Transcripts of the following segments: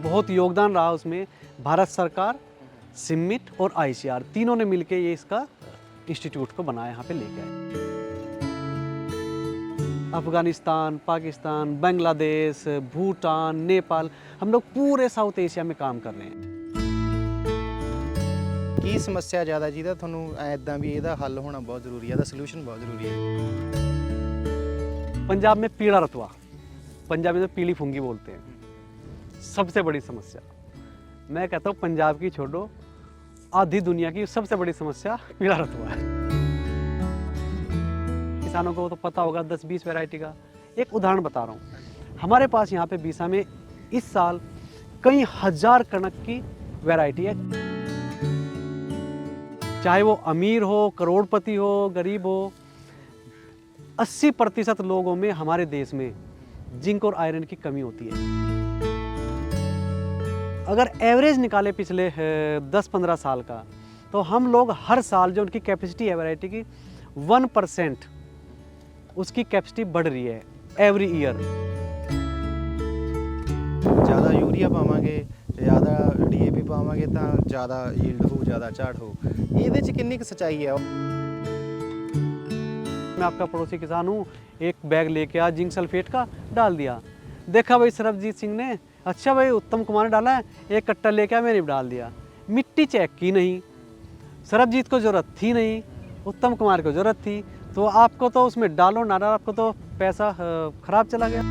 बहुत योगदान रहा उसमें। भारत सरकार, सिमिट और आईसीआर तीनों ने मिलकर ये इसका इंस्टीट्यूट को बनाया, यहाँ पे लेके आए। अफगानिस्तान, पाकिस्तान, बांग्लादेश, भूटान, नेपाल, हम लोग पूरे साउथ एशिया में काम कर रहे हैं। ਕੀ ਸਮੱਸਿਆ ਜ਼ਿਆਦਾ ਜਿਹਦਾ ਤੁਹਾਨੂੰ ਐਦਾਂ ਵੀ ਇਹਦਾ ਹੱਲ ਹੋਣਾ ਬਹੁਤ ਜ਼ਰੂਰੀ ਹੈ, ਇਹਦਾ ਸੋਲੂਸ਼ਨ ਬਹੁਤ ਜ਼ਰੂਰੀ ਹੈ? पंजाब में पीला रतुआ, पंजाबी में पीली फुंगी बोलते हैं, सबसे बड़ी समस्या। मैं कहता हूँ पंजाब की छोड़ो, आधी दुनिया की सबसे बड़ी समस्या पीला रतुआ है। किसानों को तो पता होगा 10-20 वैरायटी का। एक उदाहरण बता रहा हूँ, हमारे पास यहाँ पे बीसा में इस साल कई हजार कणक की वैरायटी है। चाहे वो अमीर हो, करोड़पति हो, गरीब हो, 80% लोगों में हमारे देश में जिंक और आयरन की कमी होती है। अगर एवरेज निकाले पिछले 10-15 साल का, तो हम लोग हर साल जो उनकी कैपेसिटी है वैरायटी की 1% उसकी कैपेसिटी बढ़ रही है एवरी ईयर। ਜ਼ਿਆਦਾ ਯੂਰੀਆ ਪਾਵਾਂਗੇ, ਜ਼ਿਆਦਾ ਡੀਏਪੀ ਪਾਵਾਂਗੇ ਤਾਂ ਜ਼ਿਆਦਾ ਯੀਲਡ ਹੋਊ, ਜ਼ਿਆਦਾ ਝਾੜ ਹੋਊ। ਇਹਦੇ 'ਚ ਕਿੰਨੀ ਕੁ ਸੱਚਾਈ ਹੈ? मैं आपका पड़ोसी किसान हूँ, एक बैग लेके आ जिंक सल्फेट का डाल दिया, देखा भाई सरबजीत सिंह ने, अच्छा भाई उत्तम कुमार ने डाला है, एक कट्टा लेके आ, मैंने भी डाल दिया। मिट्टी चेक की नहीं, सरबजीत को ज़रूरत थी नहीं, उत्तम कुमार को ज़रूरत थी, तो आपको तो उसमें डालो ना डालो, आपको तो पैसा खराब चला गया।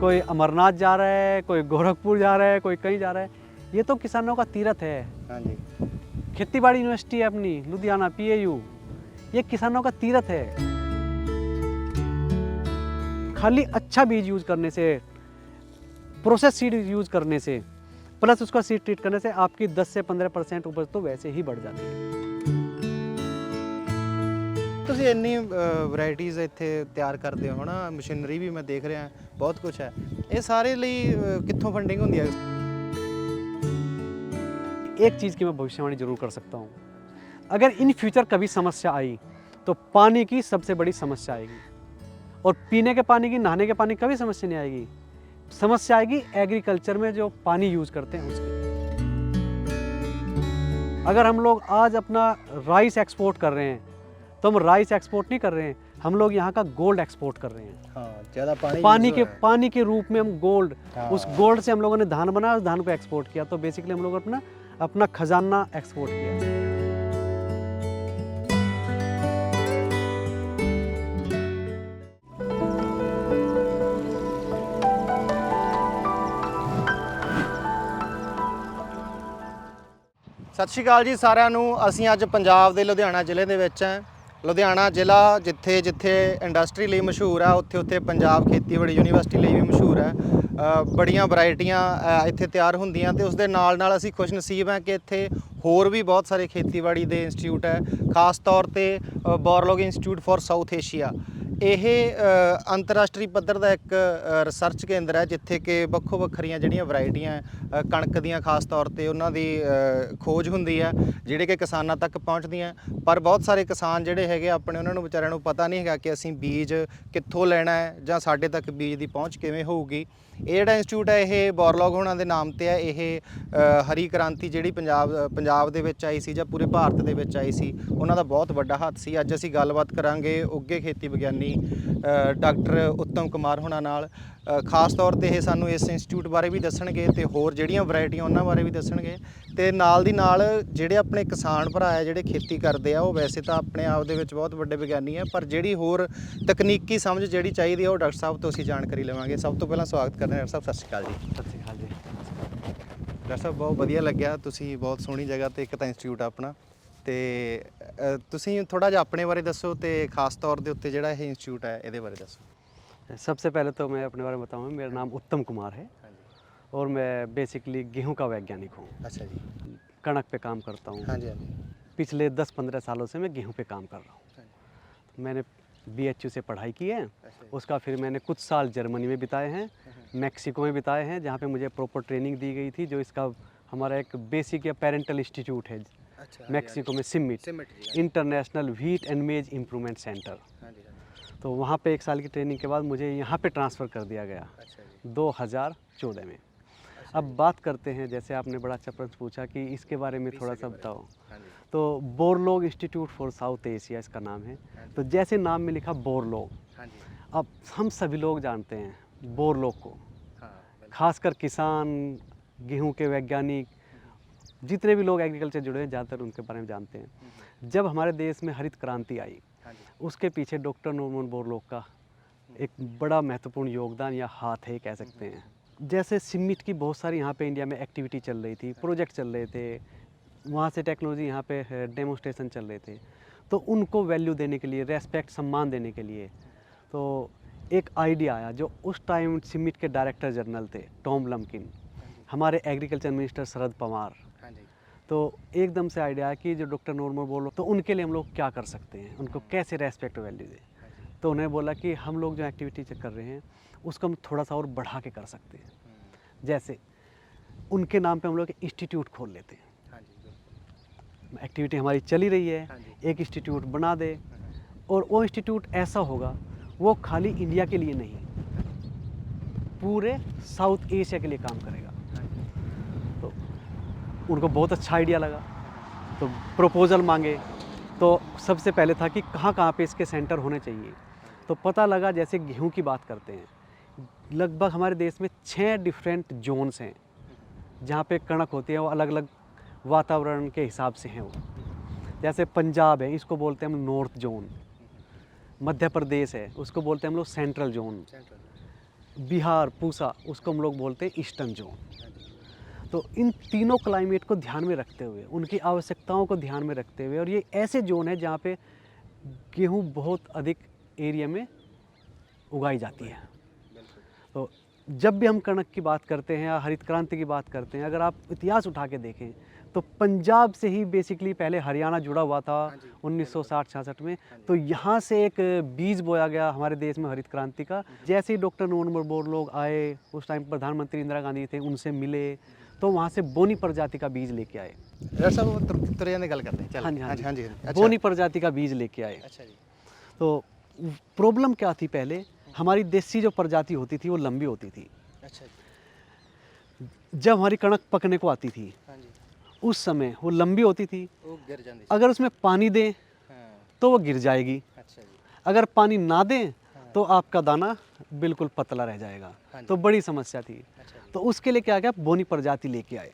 कोई अमरनाथ जा रहा है, कोई गोरखपुर जा रहा है, कोई कहीं जा रहा है। ये तो किसानों का तीरथ है। हाँ जी। खेतीबाड़ी यूनिवर्सिटी है अपनी लुधियाना, PAU, ये किसानों का तीरथ है। खाली अच्छा बीज यूज करने से, प्रोसेस सीड यूज करने से, प्लस उसका सीड ट्रीट करने से आपकी 10 से 15% उपज तो वैसे ही बढ़ जाती है। ਤੁਸੀਂ ਇੰਨੀ ਵੈਰਾਈਟੀਜ਼ ਇੱਥੇ ਤਿਆਰ ਕਰਦੇ ਹੋ ਨਾ, ਮਸ਼ੀਨਰੀ ਵੀ ਮੈਂ ਦੇਖ ਰਿਹਾ, ਬਹੁਤ ਕੁਝ ਹੈ। ਇਹ ਸਾਰੇ ਲਈ ਕਿੱਥੋਂ ਫੰਡਿੰਗ ਹੁੰਦੀ ਹੈ? एक चीज़ की मैं भविष्यवाणी जरूर कर सकता हूँ, अगर इन फ्यूचर कभी समस्या आई तो पानी की सबसे बड़ी समस्या आएगी। और पीने के पानी की, नहाने के पानी कभी समस्या नहीं आएगी। समस्या आएगी एग्रीकल्चर में जो पानी यूज़ करते हैं उसकी। अगर हम लोग आज अपना राइस एक्सपोर्ट कर रहे हैं, तो हम राइस एक्सपोर्ट नहीं कर रहे हैं, हम लोग यहाँ का गोल्ड एक्सपोर्ट कर रहे हैं। हाँ, ज़्यादा पानी के रूप में हम गोल्ड, हाँ। उस गोल्ड से हम लोगों ने धान बनाया, उस धान को एक्सपोर्ट किया, तो बेसिकली हम लोग अपना खजाना एक्सपोर्ट किया। ਸਤਿ ਸ਼੍ਰੀ ਅਕਾਲ ਜੀ ਸਾਰਿਆਂ ਨੂੰ। ਅਸੀਂ ਅੱਜ ਪੰਜਾਬ ਦੇ ਲੁਧਿਆਣਾ ਜ਼ਿਲ੍ਹੇ ਦੇ ਵਿੱਚ ਹਾਂ। ਲੁਧਿਆਣਾ ਜ਼ਿਲ੍ਹਾ ਜਿੱਥੇ ਜਿੱਥੇ ਇੰਡਸਟਰੀ ਲਈ ਮਸ਼ਹੂਰ ਆ, ਉੱਥੇ ਉੱਥੇ ਪੰਜਾਬ ਖੇਤੀਬਾੜੀ ਯੂਨੀਵਰਸਿਟੀ ਲਈ ਵੀ ਮਸ਼ਹੂਰ ਹੈ। ਬੜੀਆਂ ਵੈਰਾਈਟੀਆਂ ਇੱਥੇ ਤਿਆਰ ਹੁੰਦੀਆਂ ਤੇ ਉਸ ਦੇ ਨਾਲ ਨਾਲ ਅਸੀਂ ਖੁਸ਼ਨਸੀਬ ਹਾਂ ਕਿ ਇੱਥੇ ਹੋਰ ਵੀ ਬਹੁਤ ਸਾਰੇ ਖੇਤੀਬਾੜੀ ਦੇ ਇੰਸਟੀਚਿਊਟ ਹੈ, ਖਾਸ ਤੌਰ ਤੇ ਬੋਰਲੋਗ ਇੰਸਟੀਚਿਊਟ ਫॉर ਸਾਊਥ ਏਸ਼ੀਆ। ਇਹ ਅੰਤਰਰਾਸ਼ਟਰੀ ਪੱਧਰ ਦਾ ਇੱਕ ਰਿਸਰਚ ਕੇਂਦਰ ਹੈ ਜਿੱਥੇ ਕਿ ਵੱਖੋ ਵੱਖਰੀਆਂ ਜਿਹੜੀਆਂ ਵੈਰਾਈਟੀਆਂ ਕਣਕ ਦੀਆਂ ਖਾਸ ਤੌਰ ਤੇ ਉਹਨਾਂ ਦੀ ਖੋਜ ਹੁੰਦੀ ਹੈ, ਜਿਹੜੇ ਕਿ ਕਿਸਾਨਾਂ ਤੱਕ ਪਹੁੰਚਦੀਆਂ। ਪਰ ਬਹੁਤ ਸਾਰੇ ਕਿਸਾਨ ਜਿਹੜੇ ਹੈਗੇ ਆਪਣੇ, ਉਹਨਾਂ ਨੂੰ ਵਿਚਾਰਿਆਂ ਨੂੰ ਪਤਾ ਨਹੀਂ ਹੈਗਾ ਕਿ ਅਸੀਂ ਬੀਜ ਕਿੱਥੋਂ ਲੈਣਾ ਹੈ ਜਾਂ ਸਾਡੇ ਤੱਕ ਬੀਜ ਦੀ ਪਹੁੰਚ ਕਿਵੇਂ ਹੋਊਗੀ। ਇਹ ਜਿਹੜਾ ਇੰਸਟੀਚਿਊਟ ਹੈ ਇਹ ਬੋਰਲੋਗ ਹੋਣਾ ਦੇ ਨਾਮ ਤੇ ਹੈ। ਇਹ ਹਰੀ ਕ੍ਰਾਂਤੀ ਜਿਹੜੀ ਪੰਜਾਬ ਦੇ ਵਿੱਚ ਆਈ ਸੀ ਜਾਂ ਪੂਰੇ ਭਾਰਤ ਦੇ ਵਿੱਚ ਆਈ ਸੀ, ਉਹਨਾਂ ਦਾ ਬਹੁਤ ਵੱਡਾ ਹੱਥ ਸੀ। ਅੱਜ ਅਸੀਂ ਗੱਲਬਾਤ ਕਰਾਂਗੇ ਉੱਘੇ ਖੇਤੀ ਵਿਗਿਆਨੀ ਡਾਕਟਰ ਉੱਤਮ ਕੁਮਾਰ ਹੋਣਾ ਨਾਲ। ਖਾਸ ਤੌਰ ਤੇ ਇਹ ਸਾਨੂੰ ਇਸ ਇੰਸਟੀਚਿਊਟ ਬਾਰੇ ਵੀ ਦੱਸਣਗੇ ਤੇ ਹੋਰ ਜਿਹੜੀਆਂ ਵੈਰਾਈਟੀਆਂ ਉਹਨਾਂ ਬਾਰੇ ਵੀ ਦੱਸਣਗੇ। ਤੇ ਨਾਲ ਦੀ ਨਾਲ ਜਿਹੜੇ ਆਪਣੇ ਕਿਸਾਨ ਭਰਾ ਹੈ ਜਿਹੜੇ ਖੇਤੀ ਕਰਦੇ ਆ, ਉਹ ਵੈਸੇ ਤਾਂ ਆਪਣੇ ਆਪ ਦੇ ਵਿੱਚ ਬਹੁਤ ਵੱਡੇ ਵਿਗਿਆਨੀ ਹੈ, ਪਰ ਜਿਹੜੀ ਹੋਰ ਤਕਨੀਕੀ ਸਮਝ ਜਿਹੜੀ ਚਾਹੀਦੀ ਹੈ ਉਹ ਡਾਕਟਰ ਸਾਹਿਬ ਤੋਂ ਅਸੀਂ ਜਾਣਕਾਰੀ ਲਵਾਂਗੇ। ਸਭ ਤੋਂ ਪਹਿਲਾਂ ਸਵਾਗਤ ਕਰਦੇ ਹਾਂ ਡਾਕਟਰ ਸਾਹਿਬ। ਸਤਿ ਸ਼੍ਰੀ ਅਕਾਲ ਜੀ। सत श्री अकाल जी। ਡਾਕਟਰ ਸਾਹਿਬ ਬਹੁਤ ਵਧੀਆ ਲੱਗਿਆ, ਤੁਸੀਂ ਬਹੁਤ ਸੋਹਣੀ ਜਗ੍ਹਾ ਤੇ ਇੱਕ ਤਾਂ ਇੰਸਟੀਚਿਊਟ ਆਪਣਾ, ਤੇ ਤੁਸੀਂ ਥੋੜ੍ਹਾ ਜਿਹਾ ਆਪਣੇ ਬਾਰੇ ਦੱਸੋ ਤੇ ਖਾਸ ਤੌਰ ਦੇ ਉੱਤੇ ਜਿਹੜਾ ਇਹ ਇੰਸਟੀਚਿਊਟ ਹੈ ਇਹਦੇ ਬਾਰੇ ਦੱਸੋ। सबसे पहले तो मैं अपने बारे में बताऊँ, मेरा नाम उत्तम कुमार है और मैं बेसिकली गेहूं का वैज्ञानिक हूँ। अच्छा जी। कणक पे काम करता हूँ। हाँ जी, हाँ जी। पिछले 10-15 सालों से मैं गेहूं पे काम कर रहा हूँ। मैंने BHU से पढ़ाई की है, उसका फिर मैंने कुछ साल जर्मनी में बिताए हैं, मैक्सिको में बिताए हैं, जहाँ पे मुझे प्रॉपर ट्रेनिंग दी गई थी। जो इसका हमारा एक बेसिक या पेरेंटल इंस्टीट्यूट है मैक्सिको में, CIMMYT, international wheat and maize improvement centre. तो वहाँ पे 1 साल की ट्रेनिंग के बाद मुझे यहाँ पे ट्रांसफ़र कर दिया गया अच्छा जी। 2014 में। अब बात करते हैं, जैसे आपने बड़ा अच्छा प्रश्न पूछा कि इसके बारे में थोड़ा सा बताओ। हाँ जी। तो Borlaug institute for south Asia इसका नाम है। हाँ जी। तो जैसे नाम में लिखा बोरलोग, हाँ जी। अब हम सभी लोग जानते हैं बोरलोग को, हाँ, बिल्कुल। खासकर किसान, गेहूं के वैज्ञानिक, जितने भी लोग एग्रीकल्चर जुड़े हैं ज़्यादातर उनके बारे में जानते हैं। जब हमारे देश में हरित क्रांति आई, हाँ जी। उसके पीछे डॉक्टर नॉर्मन बोरलॉग का एक बड़ा महत्वपूर्ण योगदान या हाथ है कह सकते हैं। जैसे सीमेंट की बहुत सारी यहाँ पे इंडिया में एक्टिविटी चल रही थी, प्रोजेक्ट चल रहे थे, वहाँ से टेक्नोलॉजी यहाँ पे डेमोस्ट्रेशन चल रहे थे, तो उनको वैल्यू देने के लिए, रेस्पेक्ट, सम्मान देने के लिए, तो एक आइडिया आया। जो उस टाइम सीमेंट के डायरेक्टर जनरल थे टॉम लम्किन, हमारे एग्रीकल्चर मिनिस्टर शरद पवार, हाँ जी। तो एकदम से आइडिया आया कि जो डॉक्टर नॉर्मन बोलो तो उनके लिए हम लोग क्या कर सकते हैं, उनको कैसे रेस्पेक्ट वैल्यू दें। तो उन्हें बोला कि हम लोग जो एक्टिविटी कर रहे हैं उसको हम थोड़ा सा और बढ़ा के कर सकते हैं। जैसे उनके नाम पे हम लोग इंस्टीट्यूट खोल लेते हैं। हाँ जी, बिल्कुल। एक्टिविटी हमारी चली रही है, हाँ जी। एक इंस्टीट्यूट बना दे, और वो इंस्टीट्यूट ऐसा होगा, वो खाली इंडिया के लिए नहीं, पूरे साउथ एशिया के लिए काम करेगा। तो उनको बहुत अच्छा आइडिया लगा, तो प्रपोज़ल मांगे। तो सबसे पहले था कि कहाँ कहाँ पे इसके सेंटर होने चाहिए। तो पता लगा, जैसे गेहूं की बात करते हैं, लगभग हमारे देश में 6 डिफरेंट जोन्स हैं जहाँ पे कणक होती है, वो अलग अलग वातावरण के हिसाब से हैं वो। जैसे पंजाब है, इसको बोलते हैं हम नॉर्थ जोन। मध्य प्रदेश है, उसको बोलते हैं हम लोग सेंट्रल जोन। बिहार, पूसा, उसको हम लोग बोलते हैं ईस्टर्न जोन। तो इन तीनों क्लाइमेट को ध्यान में रखते हुए, उनकी आवश्यकताओं को ध्यान में रखते हुए, और ये ऐसे जोन है जहाँ पे गेहूँ बहुत अधिक एरिया में उगाई जाती है। तो जब भी हम कणक की बात करते हैं या हरित क्रांति की बात करते हैं, अगर आप इतिहास उठा के देखें तो पंजाब से ही बेसिकली पहले हरियाणा जुड़ा हुआ था 1960-66 में। तो यहाँ से एक बीज बोया गया हमारे देश में हरित क्रांति का। जैसे ही डॉक्टर नॉर्मन बोरलॉग आए, उस टाइम प्रधानमंत्री इंदिरा गांधी थे, उनसे मिले, तो वहाँ से बोनी प्रजाति का बीज लेके आए। डॉक्टर साहब वो तुरंत गल करते हैं। हाँ जी, हाँ जी, हाँ जी। बोनी प्रजाति का बीज लेके आए। अच्छा जी। तो प्रॉब्लम क्या थी, पहले हमारी देसी जो प्रजाति होती थी वो लंबी होती थी। अच्छा जी। जब हमारी कणक पकने को आती थी, हाँ जी। उस समय वो लंबी होती थी, वो गिर जाती। अगर उसमें पानी दें हाँ। तो वो गिर जाएगी, अच्छा जी। अगर पानी ना दें तो आपका दाना बिल्कुल पतला रह जाएगा। तो बड़ी समस्या थी। तो उसके लिए क्या किया, बोनी प्रजाति लेके आए।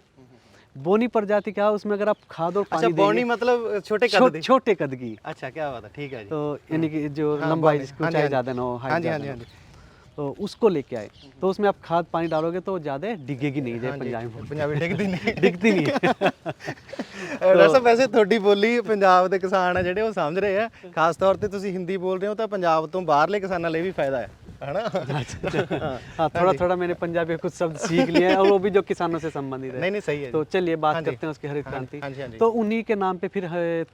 बोनी प्रजाति क्या है, उसमें अगर आप खाद और पानी अच्छा, बोनी मतलब छोटे कद छोटे कद की। अच्छा, क्या बात है, ठीक है जी। तो यानी कि जो हाँ, लंबाई बोनी। जिसको हाँ जी, चाहे हाँ जी। ज़्यादा ना हो, हाँ हाइट जी, हाँ ज़्यादा जी, ना हाँ हो, तो उसको लेके आए। तो उसमें आप खाद पानी डालोगे तो ज़्यादा डिगेगी नहीं, जैसे पंजाबी बोलते पंजाबी डिगदी नहीं। हैं। दिखती नहीं है। ਡਾਕਟਰ ਸਾਹਿਬ ਵੈਸੇ ਤੁਹਾਡੀ ਬੋਲੀ ਪੰਜਾਬ ਦੇ ਕਿਸਾਨ ਆ ਜਿਹੜੇ ਉਹ ਸਮਝ ਰਹੇ ਆ, ਖਾਸ ਤੌਰ ਤੇ ਤੁਸੀਂ ਹਿੰਦੀ ਬੋਲ ਰਹੇ ਹੋ ਤਾਂ ਪੰਜਾਬ ਤੋਂ ਬਾਹਰਲੇ ਕਿਸਾਨਾਂ ਲਈ ਵੀ ਫਾਇਦਾ ਹੈ ਹਨਾ। हाँ, थोड़ा थोड़ा मैंने पंजाबी के कुछ शब्द सीख लिए हैं, और वो भी जो किसानों से संबंधित है। नहीं नहीं, सही है तो जी। चलिए बात हाँ जी। करते हैं उसकी हरित क्रांति। हाँ जी, हाँ जी। तो उन्हीं के नाम पे फिर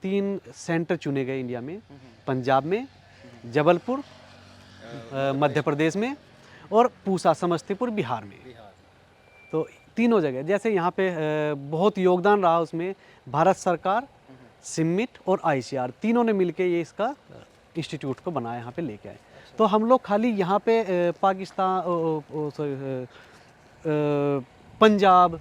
3 सेंटर चुने गए इंडिया में, पंजाब में, जबलपुर मध्य प्रदेश में, और पूसा समस्तीपुर बिहार में। तो तीनों जगह, जैसे यहाँ पे बहुत योगदान रहा उसमें भारत सरकार, सिमिट और आईसीआर, तीनों ने मिलके ये इसका इंस्टीट्यूट को बनाया, यहाँ पे लेके आए। तो हम लोग खाली यहाँ पे पाकिस्तान, पंजाब,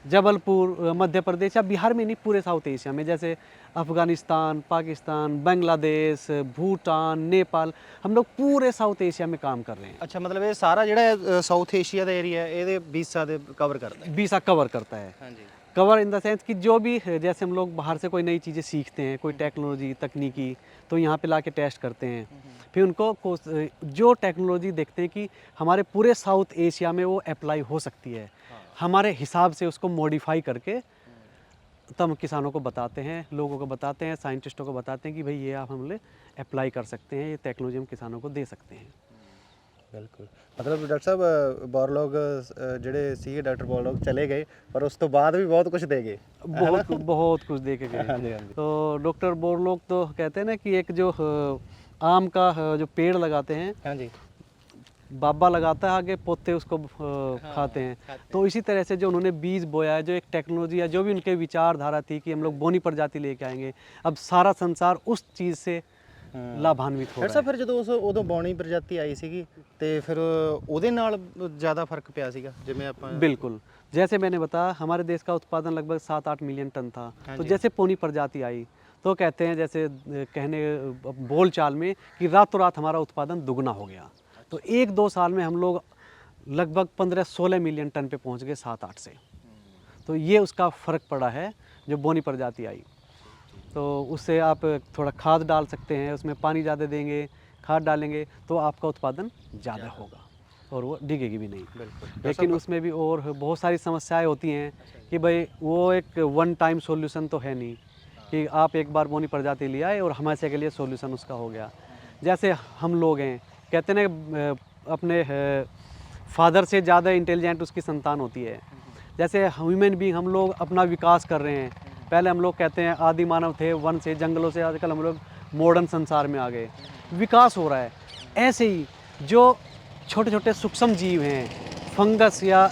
जबलपुर, मध्य प्रदेश या बिहार में नहीं, पूरे साउथ एशिया में, जैसे अफ़गानिस्तान, पाकिस्तान, बांग्लादेश, भूटान, नेपाल, हम लोग पूरे साउथ एशिया में काम कर रहे हैं। ਅੱਛਾ, ਮਤਲਬ ਇਹ ਸਾਰਾ ਜਿਹੜਾ ਸਾਊਥ ਏਸ਼ੀਆ ਦਾ ਏਰੀਆ ਇਹਦੇ ਵੀਸਾ ਦੇ ਕਵਰ ਕਰਦਾ ਹੈ। वीसा कवर करता है। हाँ जी। कवर इन द सेंस कि जो भी जैसे हम लोग बाहर से कोई नई चीज़ें सीखते हैं, कोई टेक्नोलॉजी तकनीकी, तो यहाँ पे ला के टेस्ट करते हैं। फिर उनको जो टेक्नोलॉजी देखते हैं कि हमारे पूरे साउथ एशिया में वो अप्लाई हो सकती है, हमारे हिसाब से उसको मॉडिफाई करके तब हम किसानों को बताते हैं, लोगों को बताते हैं, साइंटिस्टों को बताते हैं कि भाई ये आप हम लोग अप्लाई कर सकते हैं, ये टेक्नोलॉजी हम किसानों को दे सकते हैं। ਬਿਲਕੁਲ, ਮਤਲਬ ਡਾਕਟਰ ਸਾਹਿਬ ਬੋਰਲੌਗ ਜਿਹੜੇ ਸੀਗੇ, ਡਾਕਟਰ ਬੋਰਲੌਗ ਚਲੇ ਗਏ, ਪਰ ਉਸ ਤੋਂ ਬਾਅਦ ਵੀ ਬਹੁਤ ਕੁਝ ਦੇ ਗਏ। बहुत कुछ दे के गए। हाँ जी, हाँ जी। तो डॉक्टर बोरलॉग तो कहते हैं ना कि एक जो आम का जो पेड़ लगाते हैं, हाँ जी। बाबा लगाता है, आगे पोते उसको खाते हैं। तो इसी तरह से जो उन्होंने बीज बोया है, जो एक टेक्नोलॉजी है, जो भी उनके विचारधारा थी कि हम लोग बोनी प्रजाति लेके आएंगे, अब सारा संसार उस चीज़ से लाभान्वित हो ਡਾਕਟਰ रहा ਸਾਹਿਬ ਫਿਰ ਜਦੋਂ ਉਦੋਂ ਬੌਣੀ ਪ੍ਰਜਾਤੀ ਆਈ ਸੀਗੀ ਤੇ ਫਿਰ ਉਹਦੇ ਨਾਲ ਜ਼ਿਆਦਾ ਫਰਕ ਪਿਆ ਸੀਗਾ ਜਿਵੇਂ ਆਪਾਂ है बिल्कुल। जैसे मैंने बताया हमारे देश का उत्पादन लगभग 7-8 मिलियन टन था। हाँ तो जी। जैसे पौनी प्रजाति आई तो कहते हैं जैसे कहने बोल चाल में कि रातों रात हमारा उत्पादन दुगना हो गया। तो 1-2 साल में हम लोग लगभग 15-16 मिलियन टन पे पहुंच गए 7-8 से। तो ये उसका फ़र्क पड़ा है जो बोनी प्रजाति आई। तो उससे आप थोड़ा खाद डाल सकते हैं, उसमें पानी ज़्यादा देंगे, खाद डालेंगे तो आपका उत्पादन ज़्यादा होगा और वो डिगेगी भी नहीं। बिल्कुल लेकिन उसमें भी और बहुत सारी समस्याएं होती हैं कि भाई वो एक वन टाइम सॉल्यूशन तो है नहीं कि आप एक बार बोनी प्रजाति ले आए और हमेशा के लिए सॉल्यूशन उसका हो गया। जैसे हम लोग हैं कहते हैं ना अपने फादर से ज़्यादा इंटेलिजेंट उसकी संतान होती है। जैसे ह्यूमन बीइंग हम लोग अपना विकास कर रहे हैं। पहले हम लोग कहते हैं आदि मानव थे वन से जंगलों से, आजकल हम लोग मॉडर्न संसार में आ गए, विकास हो रहा है। ऐसे ही जो छोटे छोटे सूक्ष्म जीव हैं, फंगस या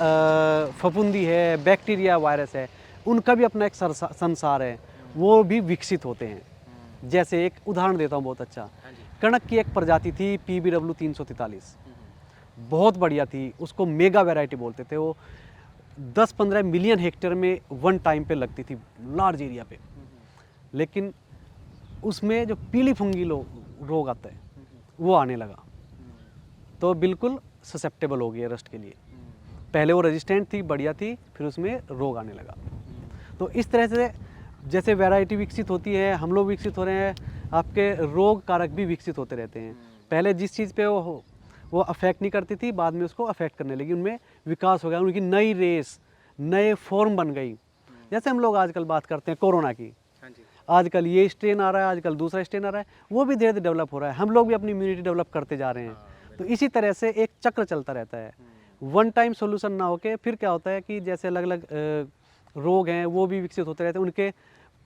फफूंदी है, बैक्टीरिया, वायरस है, उनका भी अपना एक संसार है, वो भी विकसित होते हैं। जैसे एक उदाहरण देता हूँ बहुत अच्छा, कणक की एक प्रजाति थी PBW 343, बहुत बढ़िया थी, उसको मेगा वैरायटी बोलते थे। वो 10-15 मिलियन हेक्टेयर में वन टाइम पे लगती थी, लार्ज एरिया पे। लेकिन उसमें जो पीली फंगी रोग आता है वो आने लगा, तो बिल्कुल ससेप्टेबल हो गई है रस्ट के लिए। पहले वो रेजिस्टेंट थी, बढ़िया थी, फिर उसमें रोग आने लगा। तो इस तरह से जैसे वैरायटी विकसित होती है, हम लोग विकसित हो रहे हैं, आपके रोग कारक भी विकसित होते रहते हैं। पहले जिस चीज़ पे वो अफेक्ट नहीं करती थी, बाद में उसको अफेक्ट करने लगी, उनमें विकास हो गया, उनकी नई रेस, नए फॉर्म बन गई। जैसे हम लोग आजकल बात करते हैं कोरोना की, आजकल ये स्ट्रेन आ रहा है, आजकल दूसरा स्ट्रेन आ रहा है, वो भी धीरे धीरे डेवलप हो रहा है। हम लोग भी अपनी इम्यूनिटी डेवलप करते जा रहे हैं। तो इसी तरह से एक चक्र चलता रहता है। वन टाइम सॉल्यूशन ना होके फिर क्या होता है कि जैसे अलग अलग रोग हैं वो भी विकसित होते रहते हैं, उनके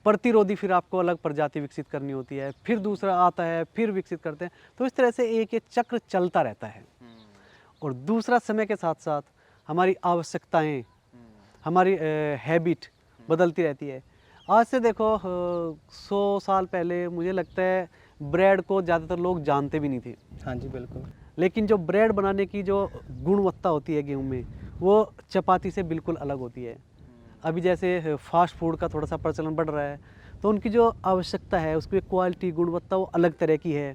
प्रतिरोधी फिर आपको अलग प्रजाति विकसित करनी होती है, फिर दूसरा आता है, फिर विकसित करते हैं। तो इस तरह से एक चक्र चलता रहता है। और दूसरा, समय के साथ साथ हमारी आवश्यकताएं, हमारी हैबिट बदलती रहती है। आज से देखो 100 साल पहले मुझे लगता है ब्रेड को ज़्यादातर लोग जानते भी नहीं थे। हाँ जी बिल्कुल। लेकिन जो ब्रेड बनाने की जो गुणवत्ता होती है गेहूं में, वो चपाती से बिल्कुल अलग होती है। अभी जैसे फास्ट फूड का थोड़ा सा प्रचलन बढ़ रहा है, तो उनकी जो आवश्यकता है, उसकी क्वालिटी, गुणवत्ता वो अलग तरह की है।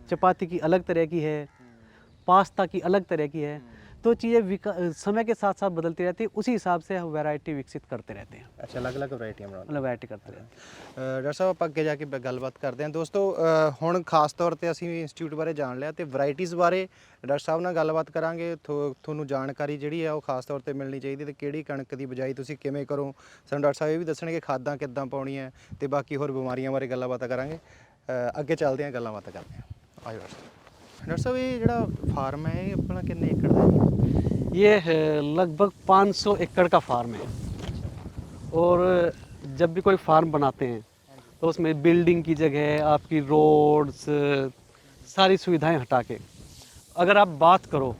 चपाती की अलग तरह की है, पास्ता की अलग तरह की है। तो चीज़ें समय के साथ साथ बदलती रहती है, उसी हिसाब से हम वैरायटी विकसित करते रहते हैं। ਅੱਛਾ ਅਲੱਗ-ਅਲੱਗ ਵੈਰਾਈਟੀਆਂ ਬਣਾਉਂਦੇ मतलब वैरायटी करते रहते हैं। ਡਾਕਟਰ ਸਾਹਿਬ ਆਪਾਂ ਅੱਗੇ ਜਾ ਕੇ ਗੱਲਬਾਤ ਕਰਦੇ ਹਾਂ। ਦੋਸਤੋ ਹੁਣ ਖਾਸ ਤੌਰ ਤੇ ਅਸੀਂ ਇੰਸਟੀਚਿਊਟ ਬਾਰੇ ਜਾਣ ਲਿਆ ਤੇ ਵੈਰਾਈਟੀਆਂ ਬਾਰੇ ਡਾਕਟਰ ਸਾਹਿਬ ਨਾਲ ਗੱਲਬਾਤ ਕਰਾਂਗੇ। ਤੁਹਾਨੂੰ ਜਾਣਕਾਰੀ ਜਿਹੜੀ ਆ ਉਹ ਖਾਸ ਤੌਰ ਤੇ ਮਿਲਣੀ ਚਾਹੀਦੀ ਤੇ ਕਿਹੜੀ ਕਣਕ ਦੀ ਬਿਜਾਈ ਤੁਸੀਂ ਕਿਵੇਂ ਕਰੋ, ਸਾਨੂੰ ਡਾਕਟਰ ਸਾਹਿਬ ਇਹ ਵੀ ਦੱਸਣਗੇ ਖਾਦਾਂ ਕਿੱਦਾਂ ਪਾਉਣੀਆਂ ਤੇ ਬਾਕੀ ਹੋਰ ਬਿਮਾਰੀਆਂ ਬਾਰੇ ਗੱਲਬਾਤ ਕਰਾਂਗੇ। ਅੱਗੇ ਚੱਲਦੇ ਹਾਂ, ਗੱਲਾਂ ਬਾਤਾਂ ਕਰਦੇ ਹਾਂ। ਆਜੋ ਡਾਕਟਰ ਸਾਹਿਬ ਇਹ ਜਿਹੜਾ ਫਾਰਮ ਹੈ ਇਹ ਆਪਣਾ ਕਿੰਨੇ ਏਕੜ ਦਾ ਹੈ? ये लगभग 500 एकड़ का फार्म है। और जब भी कोई फार्म बनाते हैं तो उसमें बिल्डिंग की जगह, आपकी रोड्स, सारी सुविधाएं हटा के अगर आप बात करो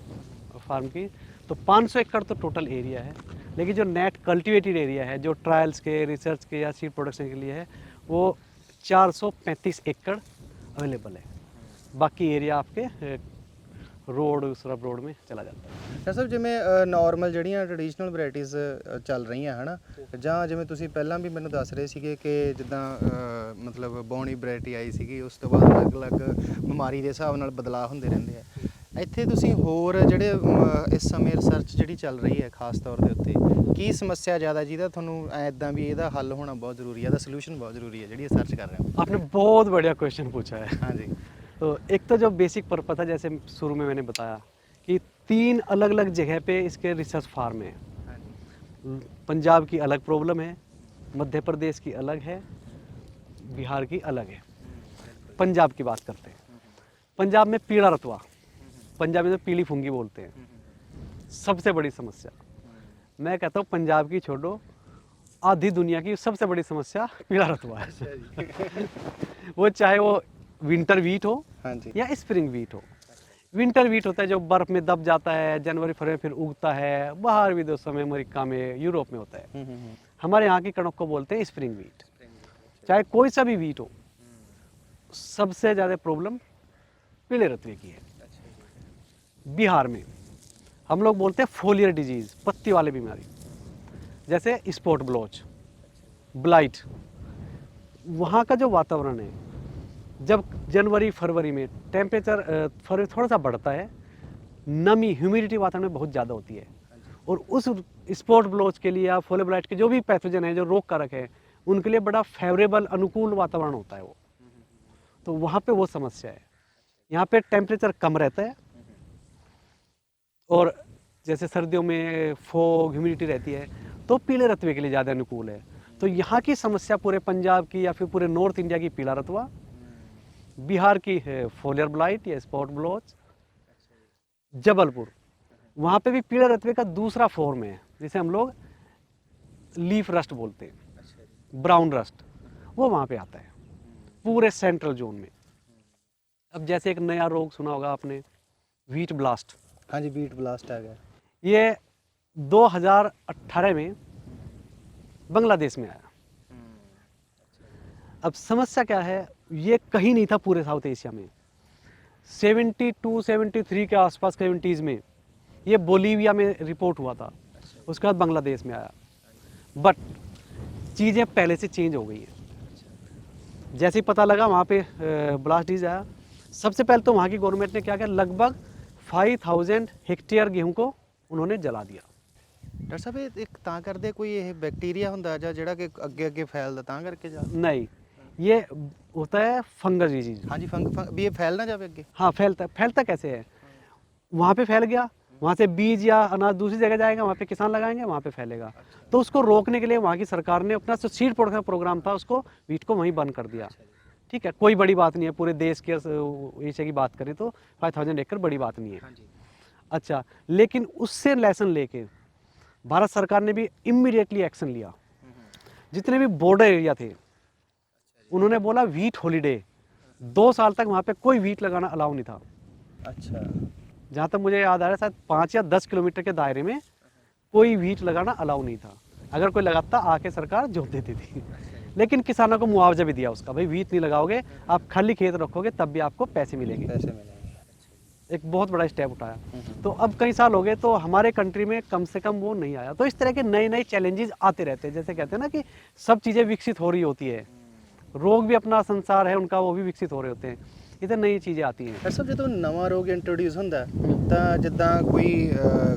फार्म की, तो 500 एकड़ तो टोटल एरिया है। लेकिन जो नेट कल्टीवेटेड एरिया है, जो ट्रायल्स के, रिसर्च के या सीड प्रोडक्शन के लिए है, वो 435 एकड़ अवेलेबल है। बाकी एरिया आपके रोड, सरब रोड में चला जाता है। ਡਾਕਟਰ ਸਾਹਿਬ ਜਿਵੇਂ ਨਾਰਮਲ ਜਿਹੜੀਆਂ ਟ੍ਰੈਡੀਸ਼ਨਲ ਵੈਰਾਈਟੀਆਂ ਚੱਲ ਰਹੀਆਂ ਹਨਾ, ਜਾਂ ਜਿਵੇਂ ਤੁਸੀਂ ਪਹਿਲਾਂ ਵੀ ਮੈਨੂੰ ਦੱਸ ਰਹੇ ਸੀਗੇ ਕਿ ਜਿੱਦਾਂ ਮਤਲਬ ਬੌਣੀ ਵੈਰਾਈਟੀ ਆਈ ਸੀਗੀ, ਉਸ ਤੋਂ ਬਾਅਦ ਅਲੱਗ-ਅਲੱਗ ਬਿਮਾਰੀ ਦੇ ਹਿਸਾਬ ਨਾਲ ਬਦਲਾਅ ਹੁੰਦੇ ਰਹਿੰਦੇ ਆ। ਇੱਥੇ ਤੁਸੀਂ ਹੋਰ ਜਿਹੜੇ ਇਸ ਸਮੇਂ ਰਿਸਰਚ ਜਿਹੜੀ ਚੱਲ ਰਹੀ ਹੈ ਖਾਸ ਤੌਰ ਦੇ ਉੱਤੇ, ਕੀ ਸਮੱਸਿਆ ਜ਼ਿਆਦਾ ਜਿਹਦਾ ਤੁਹਾਨੂੰ ਐਦਾਂ ਵੀ ਇਹਦਾ ਹੱਲ ਹੋਣਾ ਬਹੁਤ ਜ਼ਰੂਰੀ ਹੈ, ਇਹਦਾ ਸੋਲੂਸ਼ਨ ਬਹੁਤ ਜ਼ਰੂਰੀ ਹੈ ਜਿਹੜੀ ਰਿਸਰਚ ਕਰ ਰਹੇ ਹੋ? आपने बहुत बढ़िया क्वेश्चन पूछा है। हाँ जी। तो एक तो जो बेसिक पर्पस है, जैसे शुरू में मैंने बताया कि 3 अलग अलग जगह पे इसके रिसर्च फार्म है। हाँ जी। पंजाब की अलग प्रॉब्लम है, मध्य प्रदेश की अलग है, बिहार की अलग है। पंजाब की बात करते हैं। पंजाब में पीला रतुआ, पंजाबी में पीली फुंगी बोलते हैं, सबसे बड़ी समस्या। मैं कहता हूँ पंजाब की छोड़ो, आधी दुनिया की सबसे बड़ी समस्या पीला रतुआ है। वो चाहे वो विंटर वीट हो हाँ जी। या स्प्रिंग वीट हो। विंटर वीट होता है जो बर्फ़ में दब जाता है, जनवरी फरवरी फिर उगता है, बाहर विदेशों में, अमेरिका में, यूरोप में होता है। हमारे यहाँ की कणक को बोलते हैं स्प्रिंग वीट। चाहे कोई सा भी वीट हो, सबसे ज़्यादा प्रॉब्लम पीले रतुए की है। बिहार में हम लोग बोलते हैं फोलियर डिजीज़, पत्ती वाली बीमारी, जैसे स्पॉट ब्लॉच, ब्लाइट। वहाँ का जो वातावरण है, जब जनवरी फरवरी में टेम्परेचर फरवरी थोड़ा सा बढ़ता है, नमी ह्यूमिडिटी वातावरण में बहुत ज़्यादा होती है, और उस स्पॉट ब्लॉच के लिए या फोलियर ब्लाइट के जो भी पैथोजन है जो रोग कारक है, उनके लिए बड़ा फेवरेबल अनुकूल वातावरण होता है वो। तो वहाँ पे वो समस्या है। यहाँ पे टेम्परेचर कम रहता है, और जैसे सर्दियों में फॉग ह्यूमिडिटी रहती है, तो पीले रतुए के लिए ज़्यादा अनुकूल है। तो यहाँ की समस्या पूरे पंजाब की या फिर पूरे नॉर्थ इंडिया की पीला रतुआ, बिहार की है फोलियर ब्लाइट या स्पॉट ब्लॉच। जबलपुर, वहाँ पे भी पीले रतुए का दूसरा फॉर्म है, जिसे हम लोग लीफ रस्ट बोलते हैं, ब्राउन रस्ट, वो वहाँ पे आता है पूरे सेंट्रल जोन में। अब जैसे एक नया रोग सुना होगा आपने, व्हीट ब्लास्ट। हाँ जी, बीट ब्लास्ट आ गया। ये 2018 में बांग्लादेश में आया। अब समस्या क्या है, ये कहीं नहीं था पूरे साउथ एशिया में। 72-73 के आसपास 70s में ये बोलीविया में रिपोर्ट हुआ था, उसके बाद बांग्लादेश में आया। बट चीज़ें पहले से चेंज हो गई हैं। जैसे ही पता लगा वहाँ पे ब्लास्ट डिजीज आया, सबसे पहले तो वहाँ की गवर्नमेंट ने क्या किया, लगभग 5000 हेक्टेयर गेहूं को उन्होंने जला दिया। डॉक्टर साहब ਇਹ ਇੱਕ ਤਾਂ ਕਰਦੇ ਕੋਈ ਇਹ ਬੈਕਟੀਰੀਆ ਹੁੰਦਾ ਜਾਂ ਜਿਹੜਾ ਕਿ ਅੱਗੇ ਅੱਗੇ ਫੈਲਦਾ ਤਾਂ ਕਰਕੇ ਜਾ नहीं, ये होता है फंगस डिजीज। ਹਾਂਜੀ ਵੀ ਇਹ फैल ना जावे ਅੱਗੇ। हाँ, फैलता कैसे है, वहाँ पे फैल गया, वहाँ से बीज या अनाज दूसरी जगह जाएगा, वहाँ पे किसान लगाएंगे, वहाँ पे फैलेगा। तो उसको रोकने के लिए वहाँ की सरकार ने अपना जो सीड प्रोडक्शन प्रोग्राम था, उसको वीट को वहीं बंद कर दिया। ठीक है, कोई बड़ी बात नहीं है, पूरे देश के एशिया की बात करें तो 5000 एकड़ बड़ी बात नहीं है। अच्छा, लेकिन उससे लेसन लेके भारत सरकार ने भी इमीडिएटली एक्शन लिया। जितने भी बॉर्डर एरिया थे, उन्होंने बोला व्हीट हॉलीडे, 2 साल तक वहाँ पे कोई व्हीट लगाना अलाउ नहीं था। अच्छा, जहाँ तक मुझे याद आ रहा है, शायद 5 या 10 किलोमीटर के दायरे में कोई व्हीट लगाना अलाउ नहीं था। अगर कोई लगाता, आके सरकार जोत देती थी। लेकिन किसानों को मुआवजा भी दिया उसका, भाई व्हीट नहीं लगाओगे, आप खाली खेत रखोगे तब भी आपको पैसे मिलेंगे। पैसे मिलेंगे। एक बहुत बड़ा स्टेप उठाया। तो अब कई साल हो गए, तो हमारे कंट्री में कम से कम वो नहीं आया। तो इस तरह के नए नए चैलेंजेस आते रहते हैं। जैसे कहते हैं ना कि सब चीज़ें विकसित हो रही होती है, रोग भी अपना संसार है उनका, वो भी विकसित हो रहे होते हैं, इधर नई चीज़ें आती हैं। ਡਾਕਟਰ ਸਾਹਿਬ ਜਦੋਂ ਨਵਾਂ ਰੋਗ ਇੰਟਰੋਡਿਊਸ ਹੁੰਦਾ ਤਾਂ ਜਿੱਦਾਂ ਕੋਈ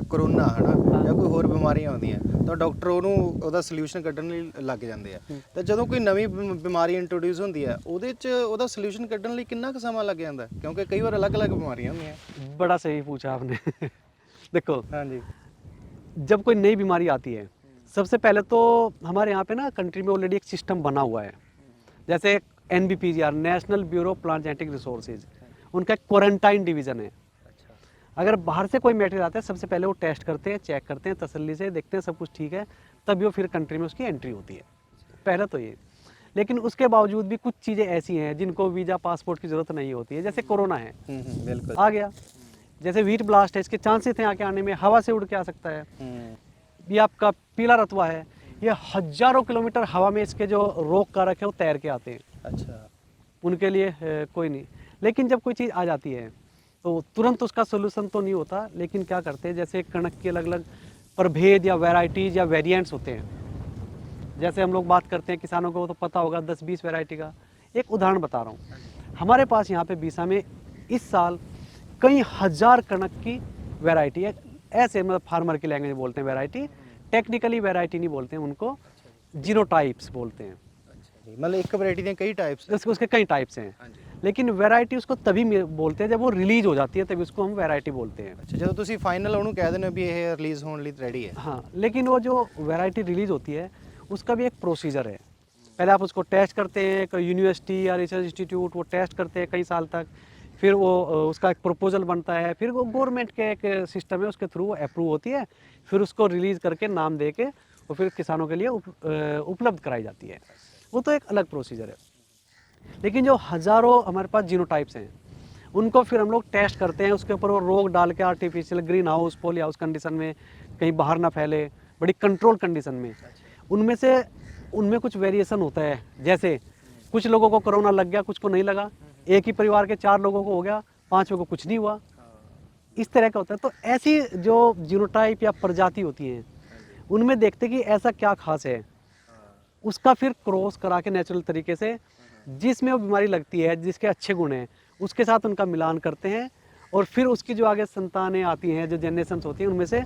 ਕਰੋਨਾ ਹੈ ਨਾ ਜਾਂ ਕੋਈ ਹੋਰ ਬਿਮਾਰੀਆਂ ਆਉਂਦੀਆਂ ਤਾਂ ਡਾਕਟਰ ਉਹਨੂੰ ਉਹਦਾ ਸੋਲੂਸ਼ਨ ਕੱਢਣ ਲਈ ਲੱਗ ਜਾਂਦੇ ਆ। ਤੇ ਜਦੋਂ ਕੋਈ ਨਵੀਂ ਬਿਮਾਰੀ ਇੰਟਰੋਡਿਊਸ ਹੁੰਦੀ ਹੈ ਉਹਦੇ 'ਚ ਉਹਦਾ ਸੋਲੂਸ਼ਨ ਕੱਢਣ ਲਈ ਕਿੰਨਾ ਕੁ ਸਮਾਂ ਲੱਗ ਜਾਂਦਾ, ਕਿਉਂਕਿ ਕਈ ਵਾਰ ਅਲੱਗ-ਅਲੱਗ ਬਿਮਾਰੀਆਂ ਹੁੰਦੀਆਂ। बड़ा सही पूछा आपने। देखो, हाँ जी। जब कोई नई बीमारी आती है, सबसे पहले तो हमारे यहाँ पे ना कंट्री में ऑलरेडी एक सिस्टम बना हुआ है। जैसे NBPGR, national bureau plant genetic resources, उनका एक क्वारंटाइन डिवीज़न है। अगर बाहर से कोई मटेरियल आता है, सबसे पहले वो टेस्ट करते हैं, चेक करते हैं, तसल्ली से देखते हैं सब कुछ ठीक है, तभी वो फिर कंट्री में उसकी एंट्री होती है। पहला तो ये। लेकिन उसके बावजूद भी कुछ चीज़ें ऐसी हैं जिनको वीज़ा पासपोर्ट की ज़रूरत नहीं होती है। जैसे कोरोना है, बिल्कुल आ गया। जैसे व्हीट ब्लास्ट है, इसके चांसेस हैं आके आने में, हवा से उड़ के आ सकता है। ये आपका पीला रतुआ है, ये हजारों किलोमीटर हवा में इसके जो रोग कारक है वो तैर के आते हैं। अच्छा, उनके लिए कोई नहीं। लेकिन जब कोई चीज़ आ जाती है तो तुरंत उसका सोल्यूशन तो नहीं होता, लेकिन क्या करते हैं, जैसे कणक के अलग अलग प्रभेद या वैरायटीज़ या वेरिएंट्स होते हैं। जैसे हम लोग बात करते हैं, किसानों को तो पता होगा 10-20 वैरायटी का। एक उदाहरण बता रहा हूँ, हमारे पास यहाँ पे बीसा में इस साल कई हज़ार कणक की वैरायटी है। ऐसे मतलब फार्मर की लैंग्वेज बोलते हैं वैरायटी, टेक्निकली वैरायटी नहीं बोलते हैं उनको, जीनोटाइप्स बोलते हैं। मतलब एक वैरायटी के कई टाइप्स उसके कई टाइप्स हैं, लेकिन वैरायटी उसको तभी बोलते हैं जब वो रिलीज हो जाती है, तभी उसको हम वैरायटी बोलते हैं। अच्छा, ਜਦੋਂ ਤੁਸੀਂ ਫਾਈਨਲ ਉਹਨੂੰ ਕਹਿ ਦਿੰਦੇ ਹੋ ਵੀ ਇਹ ਰਿਲੀਜ਼ ਹੋਣ ਲਈ ਰੈਡੀ ਹੈ। हाँ, लेकिन वो जो वैरायटी रिलीज होती है उसका भी एक प्रोसीजर है। पहले आप उसको टेस्ट करते हैं, एक यूनिवर्सिटी या रिसर्च इंस्टीट्यूट वो टेस्ट करते हैं कई साल तक, फिर वो उसका एक प्रपोजल बनता है, फिर वो गवर्नमेंट के एक सिस्टम है, उसके थ्रू वो अप्रूव होती है, फिर उसको रिलीज़ करके नाम दे के वो फिर किसानों के लिए उपलब्ध कराई जाती है। वो तो एक अलग प्रोसीजर है। लेकिन जो हज़ारों हमारे पास जीनोटाइप्स हैं, उनको फिर हम लोग टेस्ट करते हैं, उसके ऊपर वो रोग डाल के artificial green house, poly house condition में, कहीं बाहर ना फैले, बड़ी कंट्रोल कंडीशन में। उनमें कुछ वेरिएशन होता है। जैसे कुछ लोगों को कोरोना लग गया, कुछ को नहीं लगा, एक ही परिवार के 4 लोगों को हो गया, 5 को कुछ नहीं हुआ, इस तरह का होता है। तो ऐसी जो जीनोटाइप या प्रजाति होती हैं उनमें देखते कि ऐसा क्या खास है, उसका फिर क्रॉस करा के नेचुरल तरीके से जिसमें वो बीमारी लगती है, जिसके अच्छे गुण हैं, उसके साथ उनका मिलान करते हैं और फिर उसकी जो आगे संतानें आती हैं, जो जनरेशन्स होती हैं, उनमें से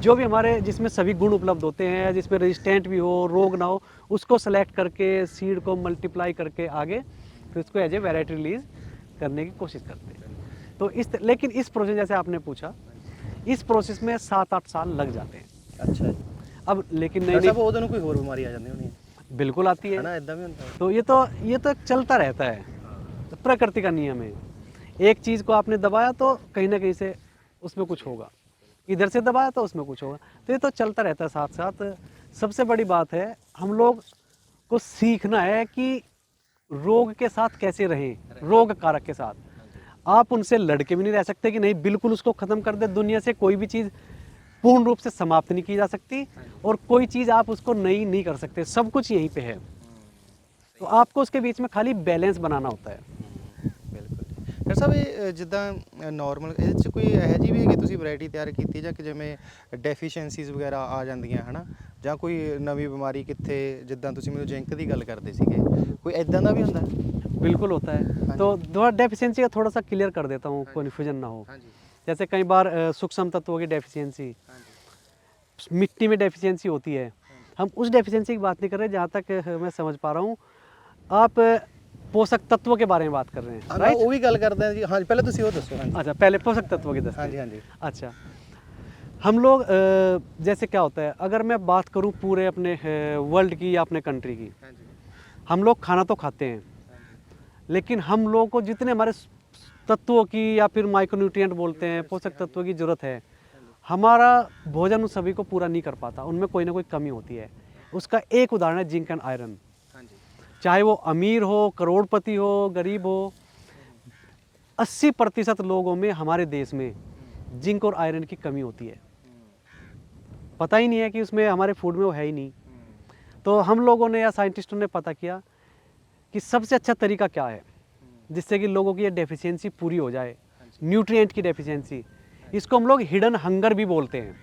जो भी हमारे जिसमें सभी गुण उपलब्ध होते हैं, जिसमें रेजिस्टेंट भी हो, रोग ना हो, उसको सेलेक्ट करके सीड को मल्टीप्लाई करके आगे फिर उसको एज ए वैरायटी रिलीज करने की कोशिश करते हैं। तो लेकिन इस प्रोसेस, जैसे आपने पूछा, इस प्रोसेस में 7-8 साल लग जाते हैं। अच्छा जी। अब लेकिन डॉक्टर साहब ਉਹਦੇ ਨੂੰ ਕੋਈ ਹੋਰ ਬਿਮਾਰੀ ਆ ਜਾਂਦੀ ਹੋਣੀ बिल्कुल आती है है ना, इदां भी ਹੁੰਦਾ है। तो ये तो चलता रहता है, तो प्रकृति का नियम है। एक चीज़ को आपने दबाया तो कहीं ना कहीं से उसमें कुछ होगा, इधर से दबाया तो उसमें कुछ होगा, तो ये तो चलता रहता है साथ साथ। सबसे बड़ी बात है हम लोग को सीखना है कि रोग के साथ कैसे रहें, रोग कारक के साथ। आप उनसे लड़के भी नहीं रह सकते कि नहीं बिल्कुल उसको ख़त्म कर दे। दुनिया से कोई भी चीज़ पूर्ण रूप से समाप्त नहीं की जा सकती और कोई चीज़ आप उसको नई नहीं कर सकते, सब कुछ यहीं पे है। तो आपको उसके बीच में खाली बैलेंस बनाना होता है। ਬਿਲਕੁਲ ਡਾਕਟਰ ਸਾਹਿਬ, ਇਹ ਜਿੱਦਾਂ ਨਾਰਮਲ ਇਹਦੇ 'ਚ ਕੋਈ ਇਹੋ ਜਿਹੀ ਵੀ ਹੈ ਕਿ ਤੁਸੀਂ ਵੈਰਾਈਟੀ ਤਿਆਰ ਕੀਤੀ ਜਾਂ ਕਿ ਜਿਵੇਂ ਡੈਫੀਸ਼ੀਐਂਸੀਜ਼ ਵਗੈਰਾ ਆ ਜਾਂਦੀਆਂ ਹੈ ਨਾ, ਜਾਂ ਕੋਈ ਨਵੀਂ ਬਿਮਾਰੀ ਕਿੱਥੇ, ਜਿੱਦਾਂ ਤੁਸੀਂ ਮੈਨੂੰ ਜਿੰਕ ਦੀ ਗੱਲ ਕਰਦੇ ਸੀਗੇ, ਕੋਈ ਇਦਾਂ ਦਾ ਵੀ ਹੁੰਦਾ ਹੈ? बिल्कुल होता है। तो थोड़ा डेफिशिएंसी का थोड़ा सा क्लियर कर देता हूँ, कन्फ्यूजन ना हो। हाँ जी। जैसे कई बार सूक्ष्म तत्वों की डेफिशिएंसी, मिट्टी में डेफिशिएंसी होती है। हम उस डेफिशिएंसी की बात नहीं कर रहे, जहाँ तक मैं समझ पा रहा हूँ आप पोषक तत्वों के बारे में बात कर रहे हैं, हाँ, राइट? वो भी गल करते हैं जी। हाँ, पहले तुसी वो दसो। हाँ जी। अच्छा, पहले पोषक तत्वों की दसते हाँ हैं। जी, हाँ जी। अच्छा, हम लोग जैसे क्या होता है, अगर मैं बात करूँ पूरे अपने वर्ल्ड की या अपने कंट्री की, हाँ जी। हम लोग खाना तो खाते हैं, लेकिन हम लोगों को जितने हमारे तत्वों की या फिर माइक्रोन्यूट्रिएंट बोलते हैं, पोषक तत्वों की ज़रूरत है, हमारा भोजन उन सभी को पूरा नहीं कर पाता, उनमें कोई ना कोई कमी होती है। उसका एक उदाहरण है जिंक एंड आयरन। हाँ जी। चाहे वो अमीर हो, करोड़पति हो, गरीब हो, 80% लोगों में हमारे देश में जिंक और आयरन की कमी होती है। पता ही नहीं है कि उसमें हमारे फूड में वो है ही नहीं। तो हम लोगों ने या साइंटिस्टों ने पता किया कि सबसे अच्छा तरीका क्या है जिससे कि लोगों की ये डेफिशिएंसी पूरी हो जाए, न्यूट्रिएंट की डेफिशिएंसी। इसको हम लोग हिडन हंगर भी बोलते हैं,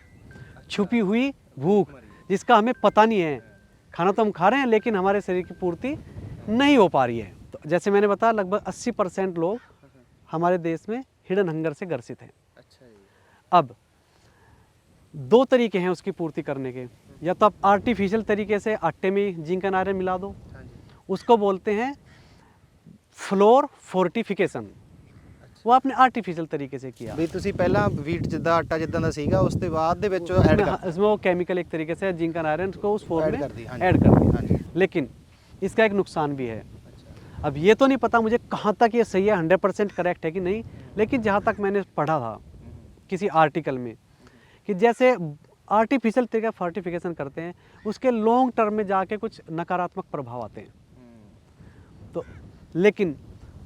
छुपी हुई भूख, जिसका हमें पता नहीं है। खाना तो हम खा रहे हैं लेकिन हमारे शरीर की पूर्ति नहीं हो पा रही है। तो जैसे मैंने बताया, लगभग 80% लोग हमारे देश में हिडन हंगर से ग्रसित हैं। अच्छा जी। अब 2 तरीके हैं उसकी पूर्ति करने के। या तो आप आर्टिफिशियल तरीके से आटे में जिंक एंड आयरन मिला दो, हाँ जी। उसको बोलते हैं फ्लोर फोर्टिफिकेशन। वो आपने आर्टिफिशियल तरीके से किया। ਵੀ ਤੁਸੀਂ ਪਹਿਲਾਂ ਵੀਟ ਜਿੱਦਾਂ ਆਟਾ ਜਿੱਦਾਂ ਦਾ ਸੀਗਾ ਉਸ ਦੇ ਬਾਅਦ ਦੇ ਵਿੱਚ ਐਡ उसमें ਕਰ उसमें वो केमिकल एक तरीके से जिंक एंड आयरन को उस फॉर्म ऐड में कर दी, हाँ जी। ऐड कर दिया। हाँ जी। लेकिन इसका एक नुकसान भी है। अब ये तो नहीं पता मुझे कहाँ तक ये सही है, 100% करेक्ट है कि नहीं, लेकिन जहाँ तक मैंने पढ़ा था किसी आर्टिकल में कि जैसे आर्टिफिशियल तरीके फर्टिफिकेशन करते हैं, उसके लॉन्ग टर्म में जाके कुछ नकारात्मक प्रभाव आते हैं। तो लेकिन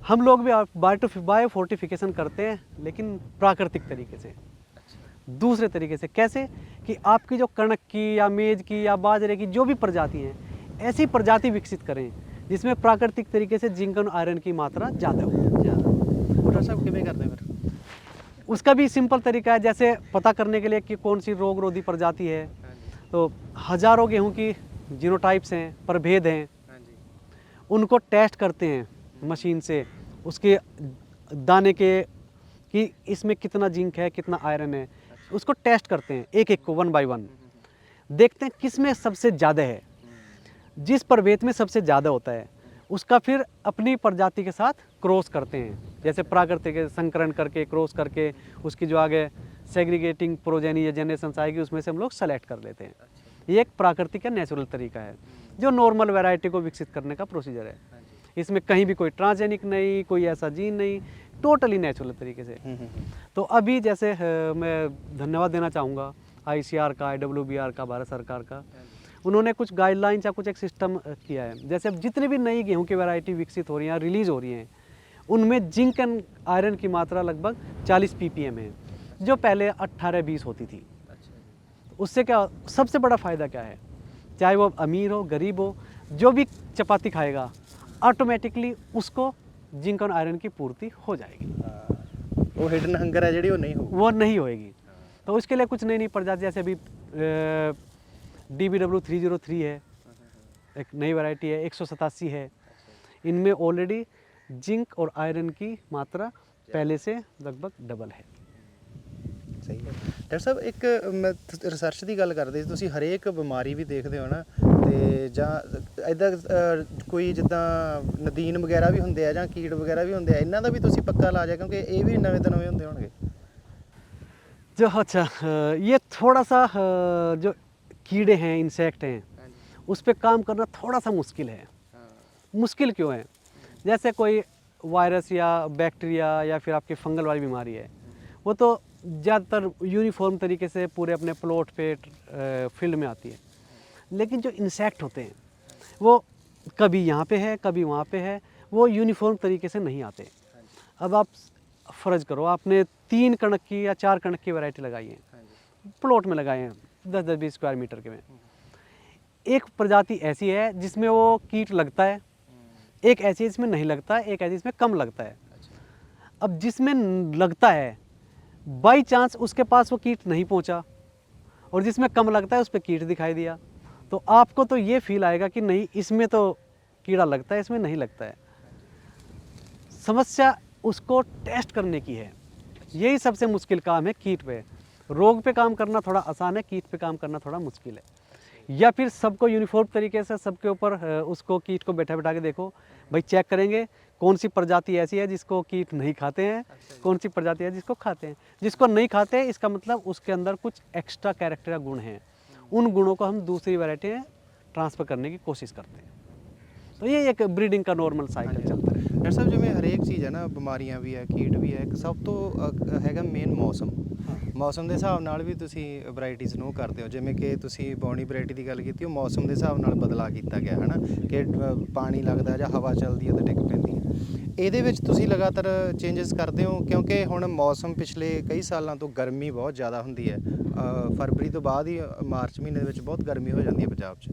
हम लोग भी बायो फोर्टिफिकेशन करते हैं, लेकिन प्राकृतिक तरीके से, दूसरे तरीके से। कैसे कि आपकी जो कणक की या मेज की या बाजरे की जो भी प्रजाति हैं, ऐसी प्रजाति विकसित करें जिसमें प्राकृतिक तरीके से जिंक और आयरन की मात्रा ज़्यादा हो। ਡਾਕਟਰ ਸਾਹਿਬ ਕਿਵੇਂ ਕਰਦੇ ਫਿਰ? उसका भी सिंपल तरीका है, जैसे पता करने के लिए कि कौन सी रोग रोधी प्रजाति है, तो हजारों गेहूं की जीनोटाइप्स हैं, प्रभेद हैं, हाँ जी। उनको टेस्ट करते हैं मशीन से, उसके दाने के कि इसमें कितना जिंक है, कितना आयरन है, उसको टेस्ट करते हैं एक एक को 1 बाय 1, देखते हैं किस में सबसे ज़्यादा है। जिस प्रभेद में सबसे ज़्यादा होता है उसका फिर अपनी प्रजाति के साथ क्रॉस करते हैं, जैसे प्राकृतिक संकरण करके क्रॉस करके उसकी जो आगे सेग्रीगेटिंग प्रोजेनी या जनरेशंस आएगी उसमें से हम लोग सेलेक्ट कर लेते हैं। ये एक प्राकृतिक या नेचुरल तरीका है जो नॉर्मल वैरायटी को विकसित करने का प्रोसीजर है। इसमें कहीं भी कोई ट्रांसजेनिक नहीं, कोई ऐसा जीन नहीं, टोटली नेचुरल तरीके से। तो अभी जैसे मैं धन्यवाद देना चाहूँगा ICR का, IWBR का, भारत सरकार का। उन्होंने कुछ गाइडलाइंस या कुछ एक सिस्टम किया है। जैसे अब जितने भी नई गेहूं की वैरायटी विकसित हो रही हैं, रिलीज़ हो रही हैं, उनमें जिंक एंड आयरन की मात्रा लगभग 40 ppm है, जो पहले 18-20 होती थी। उससे क्या, सबसे बड़ा फ़ायदा क्या है, चाहे वो अमीर हो, गरीब हो, जो भी चपाती खाएगा, ऑटोमेटिकली उसको जिंक और आयरन की पूर्ति हो जाएगी। वो हिडन हंगर है जी, वो नहीं होगी। वो नहीं होएगी। तो उसके लिए कुछ नई नई प्रजाति, जैसे अभी DBW303 है, एक नई वैरायटी है, 187 है। इनमें ऑलरेडी जिंक और आयरन की मात्रा पहले से लगभग डबल है। ਸਹੀ ਹੈ ਡਾਕਟਰ ਸਾਹਿਬ। ਇੱਕ ਮੈਂ ਰਿਸਰਚ ਦੀ ਗੱਲ ਕਰਦੇ ਸੀ, ਤੁਸੀਂ ਹਰੇਕ ਬਿਮਾਰੀ ਵੀ ਦੇਖਦੇ ਹੋ ਨਾ, ਤੇ ਜਾਂ ਇਦਾਂ ਕੋਈ ਜਿੱਦਾਂ ਨਦੀਨ ਵਗੈਰਾ ਵੀ ਹੁੰਦੇ ਆ ਜਾਂ ਕੀੜ ਵਗੈਰਾ ਵੀ ਹੁੰਦੇ ਆ, ਇਹਨਾਂ ਦਾ ਵੀ ਤੁਸੀਂ ਪੱਕਾ ਇਲਾਜ ਹੈ, ਕਿਉਂਕਿ ਇਹ ਵੀ ਨਵੇਂ ਤੋਂ ਨਵੇਂ ਹੁੰਦੇ ਹੋਣਗੇ। जो अच्छा ये थोड़ा सा जो कीड़े हैं, इंसेक्ट हैं, उस पर काम करना थोड़ा सा मुश्किल है। मुश्किल क्यों है? जैसे कोई वायरस या बैक्टीरिया या फिर आपकी फंगल वाली बीमारी है, वो तो ज़्यादातर यूनिफॉर्म तरीके से पूरे अपने प्लॉट पे फील्ड में आती है। लेकिन जो इंसेक्ट होते हैं वो कभी यहाँ पे है कभी वहाँ पे है, वो यूनिफॉर्म तरीके से नहीं आते। अब आप फ़र्ज करो, आपने 3 कणक की या 4 कणक की वैरायटी लगाई है, प्लॉट में लगाए हैं 10-10-20 स्क्वायर मीटर के में। एक प्रजाति ऐसी है जिसमें वो कीट लगता है, एक ऐसी है जिसमें नहीं लगता है, एक ऐसी जिसमें कम लगता है। अब जिसमें लगता है बाई चांस उसके पास वो कीट नहीं पहुंचा, और जिसमें कम लगता है उस पर कीट दिखाई दिया, तो आपको तो ये फील आएगा कि नहीं इसमें तो कीड़ा लगता है, इसमें नहीं लगता है। समस्या उसको टेस्ट करने की है, यही सबसे मुश्किल काम है कीट पे। रोग पे काम करना थोड़ा आसान है, कीट पे काम करना थोड़ा मुश्किल है। या फिर सबको यूनिफॉर्म तरीके से सबके ऊपर उसको कीट को बैठा बैठा के देखो, भाई चेक करेंगे कौन सी प्रजाति ऐसी है जिसको कीट नहीं खाते हैं, कौन सी प्रजाति है जिसको खाते हैं। जिसको नहीं खाते इसका मतलब उसके अंदर कुछ एक्स्ट्रा कैरेक्टर या गुण हैं, उन गुणों को हम दूसरी वैरायटी में ट्रांसफ़र करने की कोशिश करते हैं। तो ये एक ब्रीडिंग का नॉर्मल साइकिल चलता है। ਡਾਕਟਰ ਸਾਹਿਬ, ਜਿਵੇਂ ਹਰੇਕ ਚੀਜ਼ ਹੈ ਨਾ, ਬਿਮਾਰੀਆਂ ਵੀ ਹੈ, ਕੀਟ ਵੀ ਹੈ, ਇੱਕ ਸਭ ਤੋਂ ਹੈਗਾ ਮੇਨ ਮੌਸਮ। ਮੌਸਮ ਦੇ ਹਿਸਾਬ ਨਾਲ ਵੀ ਤੁਸੀਂ ਵੈਰਾਈਟੀਜ਼ ਨੂੰ ਕਰਦੇ ਹੋ, ਜਿਵੇਂ ਕਿ ਤੁਸੀਂ ਬੌਣੀ ਵੈਰਾਇਟੀ ਦੀ ਗੱਲ ਕੀਤੀ, ਉਹ ਮੌਸਮ ਦੇ ਹਿਸਾਬ ਨਾਲ ਬਦਲਾਅ ਕੀਤਾ ਗਿਆ ਹੈ ਨਾ, ਕਿ ਪਾਣੀ ਲੱਗਦਾ ਜਾਂ ਹਵਾ ਚੱਲਦੀ ਹੈ ਤਾਂ ਡਿੱਗ ਪੈਂਦੀ ਹੈ। ਇਹਦੇ ਵਿੱਚ ਤੁਸੀਂ ਲਗਾਤਾਰ ਚੇਂਜਸ ਕਰਦੇ ਹੋ, ਕਿਉਂਕਿ ਹੁਣ ਮੌਸਮ ਪਿਛਲੇ ਕਈ ਸਾਲਾਂ ਤੋਂ ਗਰਮੀ ਬਹੁਤ ਜ਼ਿਆਦਾ ਹੁੰਦੀ ਹੈ। ਫਰਵਰੀ ਤੋਂ ਬਾਅਦ ਹੀ ਮਾਰਚ ਮਹੀਨੇ ਦੇ ਵਿੱਚ ਬਹੁਤ ਗਰਮੀ ਹੋ ਜਾਂਦੀ ਹੈ ਪੰਜਾਬ 'ਚ,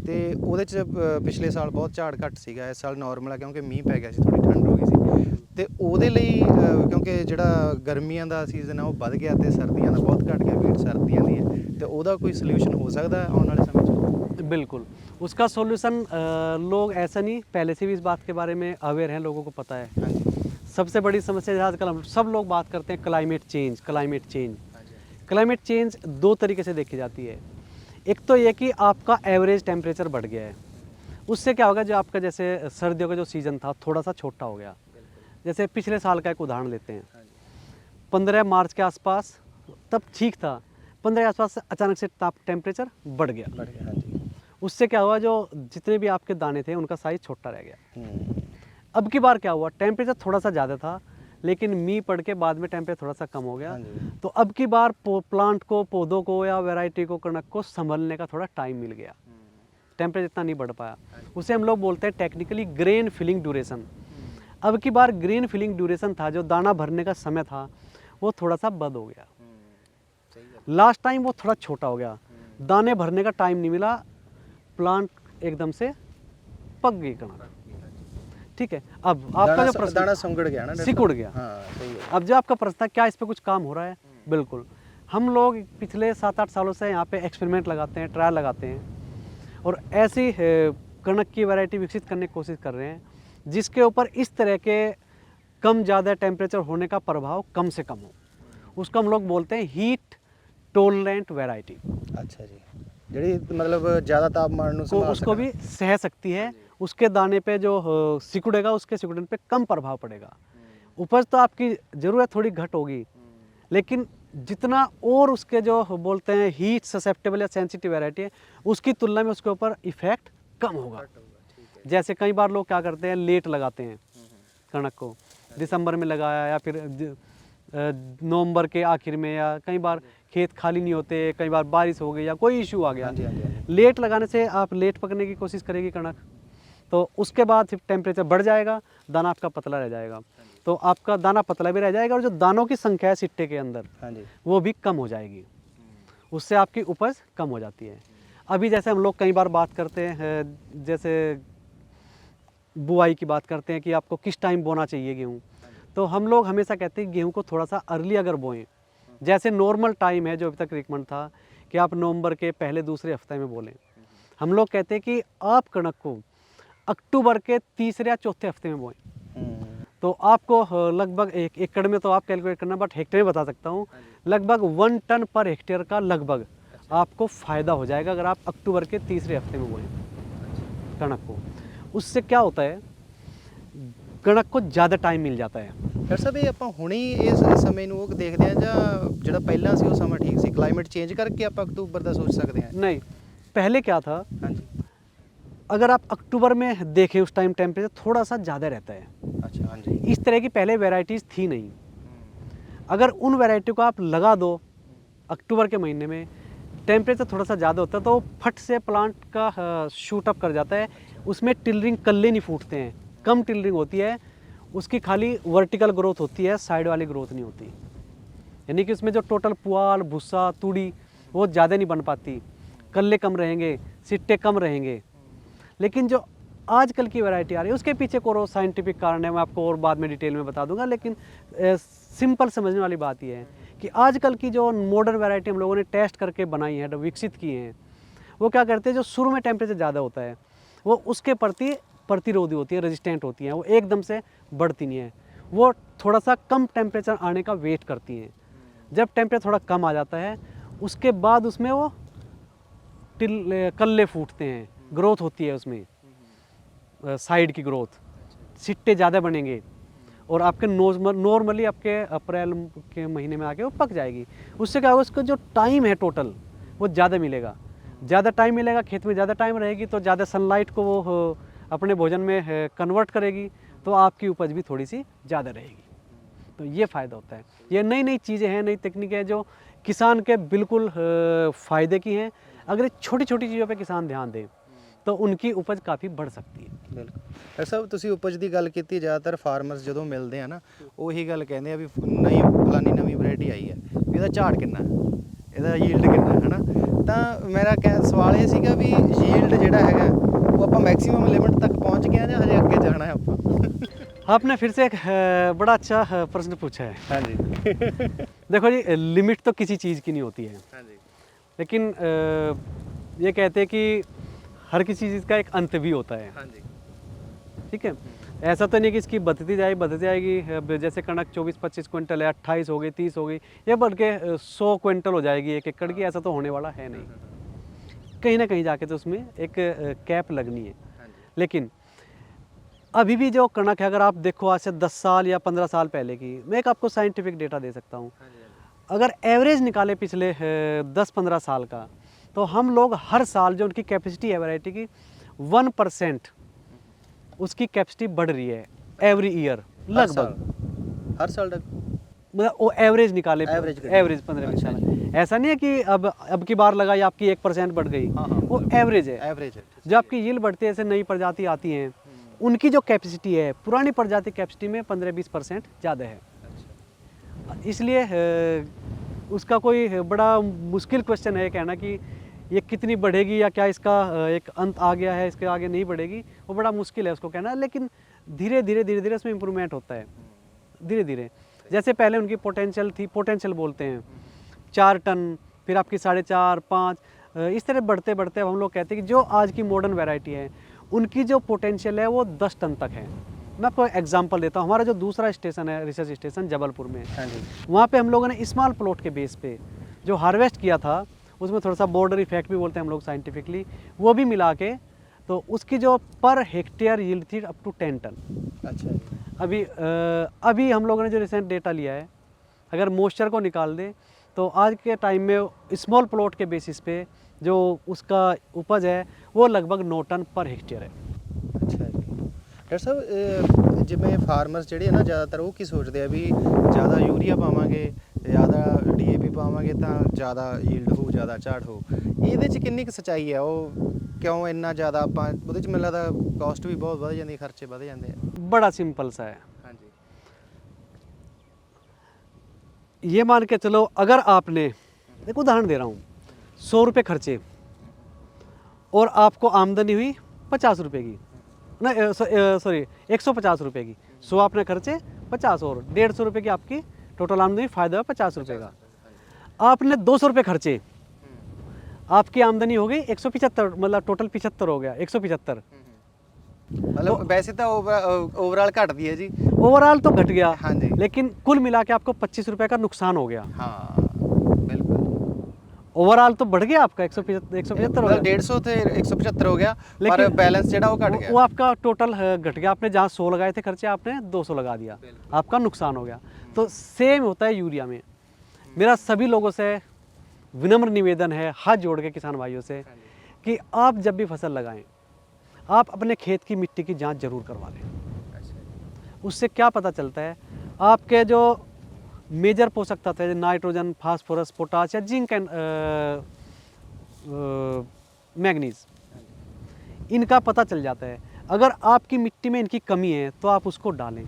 ਤੇ ਉਹਦੇ 'ਚ ਪਿਛਲੇ ਸਾਲ ਬਹੁਤ ਝਾੜ ਘੱਟ ਸੀਗਾ, ਇਸ ਸਾਲ ਨੋਰਮਲ ਆ ਕਿਉਂਕਿ ਮੀਂਹ ਪੈ ਗਿਆ ਸੀ, ਥੋੜੀ ਠੰਡ ਹੋ ਗਈ ਸੀ। ਤੇ ਉਹਦੇ ਲਈ ਕਿਉਂਕਿ ਜਿਹੜਾ ਗਰਮੀਆਂ ਦਾ ਸੀਜ਼ਨ ਆ ਉਹ ਵੱਧ ਗਿਆ ਤੇ ਸਰਦੀਆਂ ਦਾ ਬਹੁਤ ਘਟ ਗਿਆ, ਭੀੜ ਸਰਦੀਆਂ ਦੀ ਹੈ, ਤੇ ਉਹਦਾ ਕੋਈ ਸੋल्यूशन हो सकता है आने वाले समय में? बिल्कुल, उसका सॉल्यूशन लोग ऐसा नहीं, पहले से भी इस बात के बारे में अवेयर हैं, लोगों को पता है। हाँ जी। सबसे बड़ी समस्या आजकल हम सब लोग बात करते हैं क्लाइमेट चेंज। क्लाइमेट चेंज 2 तरीके से देखी जाती है। एक तो ये कि आपका एवरेज टेम्परेचर बढ़ गया है, उससे क्या होगा, जो आपका जैसे सर्दियों का जो सीज़न था थोड़ा सा छोटा हो गया। जैसे पिछले साल का एक उदाहरण लेते हैं, 15 मार्च के आसपास तब ठीक था, 15 के आसपास से अचानक से टेम्परेचर बढ़ गया। हाँ जी। उससे क्या हुआ, जो जितने भी आपके दाने थे उनका साइज़ छोटा रह गया। अब की बार क्या हुआ, टेम्परेचर थोड़ा सा ज़्यादा था, लेकिन मींह पड़ के बाद में टेम्परेचर थोड़ा सा कम हो गया। हाँ जी। तो अब की बार प्लांट को, पौधों को या वैरायटी को, कणक को संभलने का थोड़ा टाइम मिल गया, टेम्परेचर इतना नहीं बढ़ पाया। उसे हम लोग बोलते हैं टेक्निकली ग्रेन फिलिंग ड्यूरेशन। अब की बार ग्रेन फिलिंग ड्यूरेशन था, जो दाना भरने का समय था, वो थोड़ा सा बंद हो गया। लास्ट टाइम वो थोड़ा छोटा हो गया, दाने भरने का टाइम नहीं मिला, प्लांट एकदम से पक गई कणक। ठीक है, अब आपका जो प्रश्न, दाना सिकुड़ गया ना, सिकुड़ गया। हाँ, सही है। अब जो आपका प्रश्न था क्या इस पे कुछ काम हो रहा है, बिल्कुल। हम लोग पिछले 7-8 सालों से यहाँ पे एक्सपेरिमेंट लगाते हैं, ट्रायल लगाते हैं, और ऐसी कणक की वैरायटी विकसित करने की कोशिश कर रहे हैं जिसके ऊपर इस तरह के कम ज़्यादा टेम्परेचर होने का प्रभाव कम से कम हो। उसको हम लोग बोलते हैं हीट टॉलरेंट वैरायटी। अच्छा जी, ਜਿਹੜੀ मतलब ज़्यादा तापमान ਨੂੰ संभाल उसको भी सह सकती है, उसके दाने पे जो सिकुड़ेगा उसके सिकुड़ने पे कम प्रभाव पड़ेगा। उपज तो आपकी ज़रूरत थोड़ी घट होगी, लेकिन जितना और उसके जो बोलते हैं हीट ससेप्टेबल या सेंसिटिव वैरायटी है, उसकी तुलना में उसके ऊपर इफेक्ट कम होगा। जैसे कई बार लोग क्या करते हैं, लेट लगाते हैं कणक को, दिसंबर में लगाया या फिर नवंबर के आखिर में, या कई बार खेत खाली नहीं होते, कई बार बारिश हो गई या कोई इशू आ गया, लेट लगाने से आप लेट पकने की कोशिश करेगी कणक, तो उसके बाद फिर टेम्परेचर बढ़ जाएगा, दाना आपका पतला रह जाएगा। तो आपका दाना पतला भी रह जाएगा और जो दानों की संख्या है सिट्टे के अंदर, वो भी कम हो जाएगी, उससे आपकी उपज कम हो जाती है। अभी जैसे हम लोग कई बार बात करते हैं, जैसे बुआई की बात करते हैं कि आपको किस टाइम बोना चाहिए गेहूँ, तो हम लोग हमेशा कहते हैं गेहूँ को थोड़ा सा अर्ली अगर बोएं, जैसे नॉर्मल टाइम है जो अभी तक रिकमेंड था कि आप नवंबर के पहले दूसरे हफ्ते में बोलें, हम लोग कहते हैं कि आप कणक को अक्टूबर के तीसरे या चौथे हफ्ते में बोएं। तो आपको लगभग 1 एकड़ में तो आप कैलकुलेट करना, बट हेक्टेयर में बता सकता हूँ, लगभग 1 टन पर हेक्टेयर का लगभग आपको फ़ायदा हो जाएगा अगर आप अक्टूबर के तीसरे हफ्ते में बोएं कणक को। उससे क्या होता है, कणक को ज़्यादा टाइम मिल जाता है। ਡਾਕਟਰ ਸਾਹਿਬ ਇਹ ਆਪਾਂ ਹੁਣੇ ਹੀ ਇਸ ਸਮੇਂ ਨੂੰ ਉਹ ਦੇਖਦੇ ਹਾਂ ਜਾਂ ਜਿਹੜਾ ਪਹਿਲਾਂ ਸੀ ਉਹ ਸਮਾਂ ਠੀਕ ਸੀ, ਕਲਾਈਮੇਟ ਚੇਂਜ ਕਰਕੇ ਆਪਾਂ ਅਕਤੂਬਰ ਦਾ सोच सकते हैं? नहीं, पहले क्या था, हाँ जी। अगर आप अक्टूबर में देखें उस टाइम टेम्परेचर थोड़ा सा ज़्यादा रहता है। अच्छा, हाँ जी। इस तरह की पहले वैरायटीज़ थी नहीं। अगर उन वैरायटी को आप लगा दो अक्टूबर के महीने में, टेम्परेचर थोड़ा सा ज़्यादा होता है तो फट से प्लांट का शूट अप कर जाता है। उसमें टिलरिंग कल्ले नहीं फूटते हैं, कम टिलरिंग होती है, उसकी खाली वर्टिकल ग्रोथ होती है, साइड वाली ग्रोथ नहीं होती। यानी कि उसमें जो टोटल पुआल भूसा तूड़ी वो ज़्यादा नहीं बन पाती, कल्ले कम रहेंगे, सिट्टे कम रहेंगे। लेकिन जो आजकल की वैरायटी आ रही है उसके पीछे को साइंटिफिक कारण है, मैं आपको और बाद में डिटेल में बता दूंगा। लेकिन सिंपल समझने वाली बात यह है कि आजकल की जो मॉडर्न वैरायटी हम लोगों ने टेस्ट करके बनाई है, विकसित की हैं, वो क्या करते हैं, जो शुरू में टेम्परेचर ज़्यादा होता है वो उसके प्रति प्रतिरोधी होती है, रेजिस्टेंट होती हैं, वो एकदम से बढ़ती नहीं है, वो थोड़ा सा कम टेम्परेचर आने का वेट करती हैं। जब टेम्परेचर थोड़ा कम आ जाता है उसके बाद उसमें वो कल्ले फूटते हैं, ग्रोथ होती है उसमें, साइड की ग्रोथ, सिट्टे ज़्यादा बनेंगे और आपके नॉर्मली आपके अप्रैल के महीने में आके वो पक जाएगी। उससे क्या होगा, उसका जो टाइम है टोटल वो ज़्यादा मिलेगा, ज़्यादा टाइम मिलेगा, खेत में ज़्यादा टाइम रहेगी तो ज़्यादा सनलाइट को वो अपने भोजन में कन्वर्ट करेगी, तो आपकी उपज भी थोड़ी सी ज़्यादा रहेगी। तो ये फ़ायदा होता है। ये नई नई चीज़ें हैं, नई तकनीकें हैं जो किसान के बिल्कुल फ़ायदे की हैं। अगर छोटी छोटी चीज़ों पे किसान ध्यान दें तो उनकी उपज काफ़ी बढ़ सकती है। ਬਿਲਕੁਲ ਡਾਕਟਰ ਸਾਹਿਬ, ਤੁਸੀਂ ਉਪਜ ਦੀ ਗੱਲ ਕੀਤੀ, ਜ਼ਿਆਦਾਤਰ ਫਾਰਮਰਸ ਜਦੋਂ ਮਿਲਦੇ ਆ ਨਾ ਉਹੀ ਗੱਲ ਕਹਿੰਦੇ ਆ ਵੀ ਨਈ ਫਲਾਨੀ ਨਵੀਂ ਵੈਰਾਈਟੀ ਆਈ ਹੈ, ਵੀ ਇਹਦਾ ਝਾੜ ਕਿੰਨਾ, ਇਹਦਾ ਯੀਲਡ ਕਿੰਨਾ ਹੈ ਨਾ। ਤਾਂ ਮੇਰਾ ਸਵਾਲ ਇਹ ਸੀਗਾ ਵੀ ਯੀਲਡ ਜਿਹੜਾ ਹੈਗਾ ਉਹ ਆਪਾਂ ਮੈਕਸਿਮਮ ਲਿਮਿਟ ਤੱਕ ਪਹੁੰਚ ਗਏ ਆ ਜਾਂ ਹਜੇ ਅੱਗੇ जाना है ਆਪਾਂ? आपने फिर से एक बड़ा अच्छा प्रश्न पूछा है। हाँ जी। देखो जी, लिमिट तो किसी चीज़ की नहीं होती है, हाँ जी। लेकिन ये कहते हैं कि हर किसी चीज़ का एक अंत भी होता है। हाँ जी। ठीक है, ऐसा तो नहीं कि इसकी बढ़ती जाएगी। अब जैसे कणक 24-25 क्विंटल है, 28 हो गई, 30 हो गई, ये बढ़ के 100 क्विंटल हो जाएगी एक एकड़ की, ऐसा तो होने वाला है नहीं। कहीं ना कहीं जाके तो उसमें एक कैप लगनी है। लेकिन अभी भी जो कणक है, अगर आप देखो आज से 10 साल या 15 साल पहले की, मैं एक आपको साइंटिफिक डेटा दे सकता हूँ। अगर एवरेज निकाले पिछले 10-15 साल का, तो हम लोग हर साल जो उनकी कैपेसिटी है वैरायटी की 1% उसकी कैपेसिटी बढ़ रही है एवरी ईयर लगभग। हर साल मतलब वो एवरेज निकाले, एवरेज 15-20 साल। ऐसा नहीं है कि अब की बार लगाई आपकी 1% बढ़ गई, वो एवरेज है। एवरेज है। जो आपकी यील्ड बढ़ती है, ऐसे नई प्रजाति आती हैं, उनकी जो कैपेसिटी है पुरानी प्रजाति कैपेसिटी में 15-20% ज़्यादा है। इसलिए उसका कोई बड़ा मुश्किल क्वेश्चन है कहना कि ये कितनी बढ़ेगी या क्या इसका एक अंत आ गया है, इसके आगे नहीं बढ़ेगी, वो बड़ा मुश्किल है उसको कहना। लेकिन धीरे धीरे उसमें इम्प्रूवमेंट होता है, धीरे धीरे। जैसे पहले उनकी पोटेंशियल थी, पोटेंशियल बोलते हैं 4 टन, फिर आपकी 4.5, 5, इस तरह बढ़ते बढ़ते हम लोग कहते हैं कि जो आज की मॉडर्न वैरायटी है उनकी जो पोटेंशियल है वो 10 टन तक है। मैं आपको एग्जांपल देता हूँ, हमारा जो दूसरा स्टेशन है, रिसर्च स्टेशन जबलपुर में, वहाँ पे हम लोगों ने स्मॉल प्लॉट के बेस पे जो हार्वेस्ट किया था, उसमें थोड़ा सा बॉर्डर इफेक्ट भी बोलते हैं हम लोग साइंटिफिकली, वो भी मिला के तो उसकी जो पर हेक्टेयर यील्ड थी अप टू 10 टन। अच्छा। अभी हम लोगों ने जो रिसेंट डेटा लिया है, अगर मॉइस्चर को निकाल दें तो आज के टाइम में स्मॉल प्लॉट के बेसिस पे जो उसका उपज है वो लगभग 9 टन पर हेक्टेयर है। अच्छा जी। डॉक्टर साहब, जिमें फार्मर्स ਜਿਹੜੇ ਆ ਨਾ ਜ਼ਿਆਦਾਤਰ ਉਹ ਕੀ ਸੋਚਦੇ ਆ ਵੀ ਜ਼ਿਆਦਾ ਯੂਰੀਆ ਪਾਵਾਂਗੇ, ਜ਼ਿਆਦਾ ਡੀਏਪੀ ਪਾਵਾਂਗੇ ਤਾਂ ਜ਼ਿਆਦਾ ਯੀਲਡ ਹੋਊ, ਜ਼ਿਆਦਾ ਝਾੜ ਹੋਊ। ਇਹਦੇ 'ਚ ਕਿੰਨੀ ਕੁ ਸੱਚਾਈ ਹੈ? ਉਹ ਕਿਉਂ ਇੰਨਾ ਜ਼ਿਆਦਾ ਆਪਾਂ ਉਹਦੇ 'ਚ ਮੈਨੂੰ ਲੱਗਦਾ ਕਾਸਟ ਵੀ ਬਹੁਤ ਵਧ ਜਾਂਦੀ, ਖਰਚੇ ਵਧ ਜਾਂਦੇ ਆ। बड़ा सिंपल सा है। हाँ जी। ये मान के चलो, अगर आपने, एक उदाहरण दे रहा हूँ, 100 रुपये खर्चे और आपको आमदनी हुई 50 रुपये की, नहीं सॉरी 150 रुपये की। 100 आपने खर्चे, 50 और 150 रुपये की आपकी टोटल आमदनी, फायदा है 50 रुपये का। आपने 200 रुपये खर्चे, आपकी आमदनी हो गई 175, मतलब टोटल 75 हो गया, 175। मतलब वैसे तो ओवरऑल घटती है जी। ओवरऑल तो घट गया, हाँ जी। लेकिन कुल मिला के आपको 25 रुपये का नुकसान हो गया। हाँ बिल्कुल। ओवरऑल तो बढ़ गया आपका 175 हो गया, 150 थे 175 हो गया, पर लेकिन बैलेंस जेड़ा वो घट वो गया। आपका टोटल घट गया। आपने जहाँ 100 लगाए थे खर्चे, आपने 200 लगा दिया, आपका नुकसान हो गया। तो सेम होता है यूरिया में। मेरा सभी लोगों से विनम्र निवेदन है, हाथ जोड़ के किसान भाइयों से, कि आप जब भी फसल लगाएं, आप अपने खेत की मिट्टी की जांच जरूर करवा लें। उससे क्या पता चलता है, आपके जो मेजर पोषक तत्व है, नाइट्रोजन, फास्फोरस, पोटाश या जिंक एंड मैग्नीज, इनका पता चल जाता है। अगर आपकी मिट्टी में इनकी कमी है तो आप उसको डालें।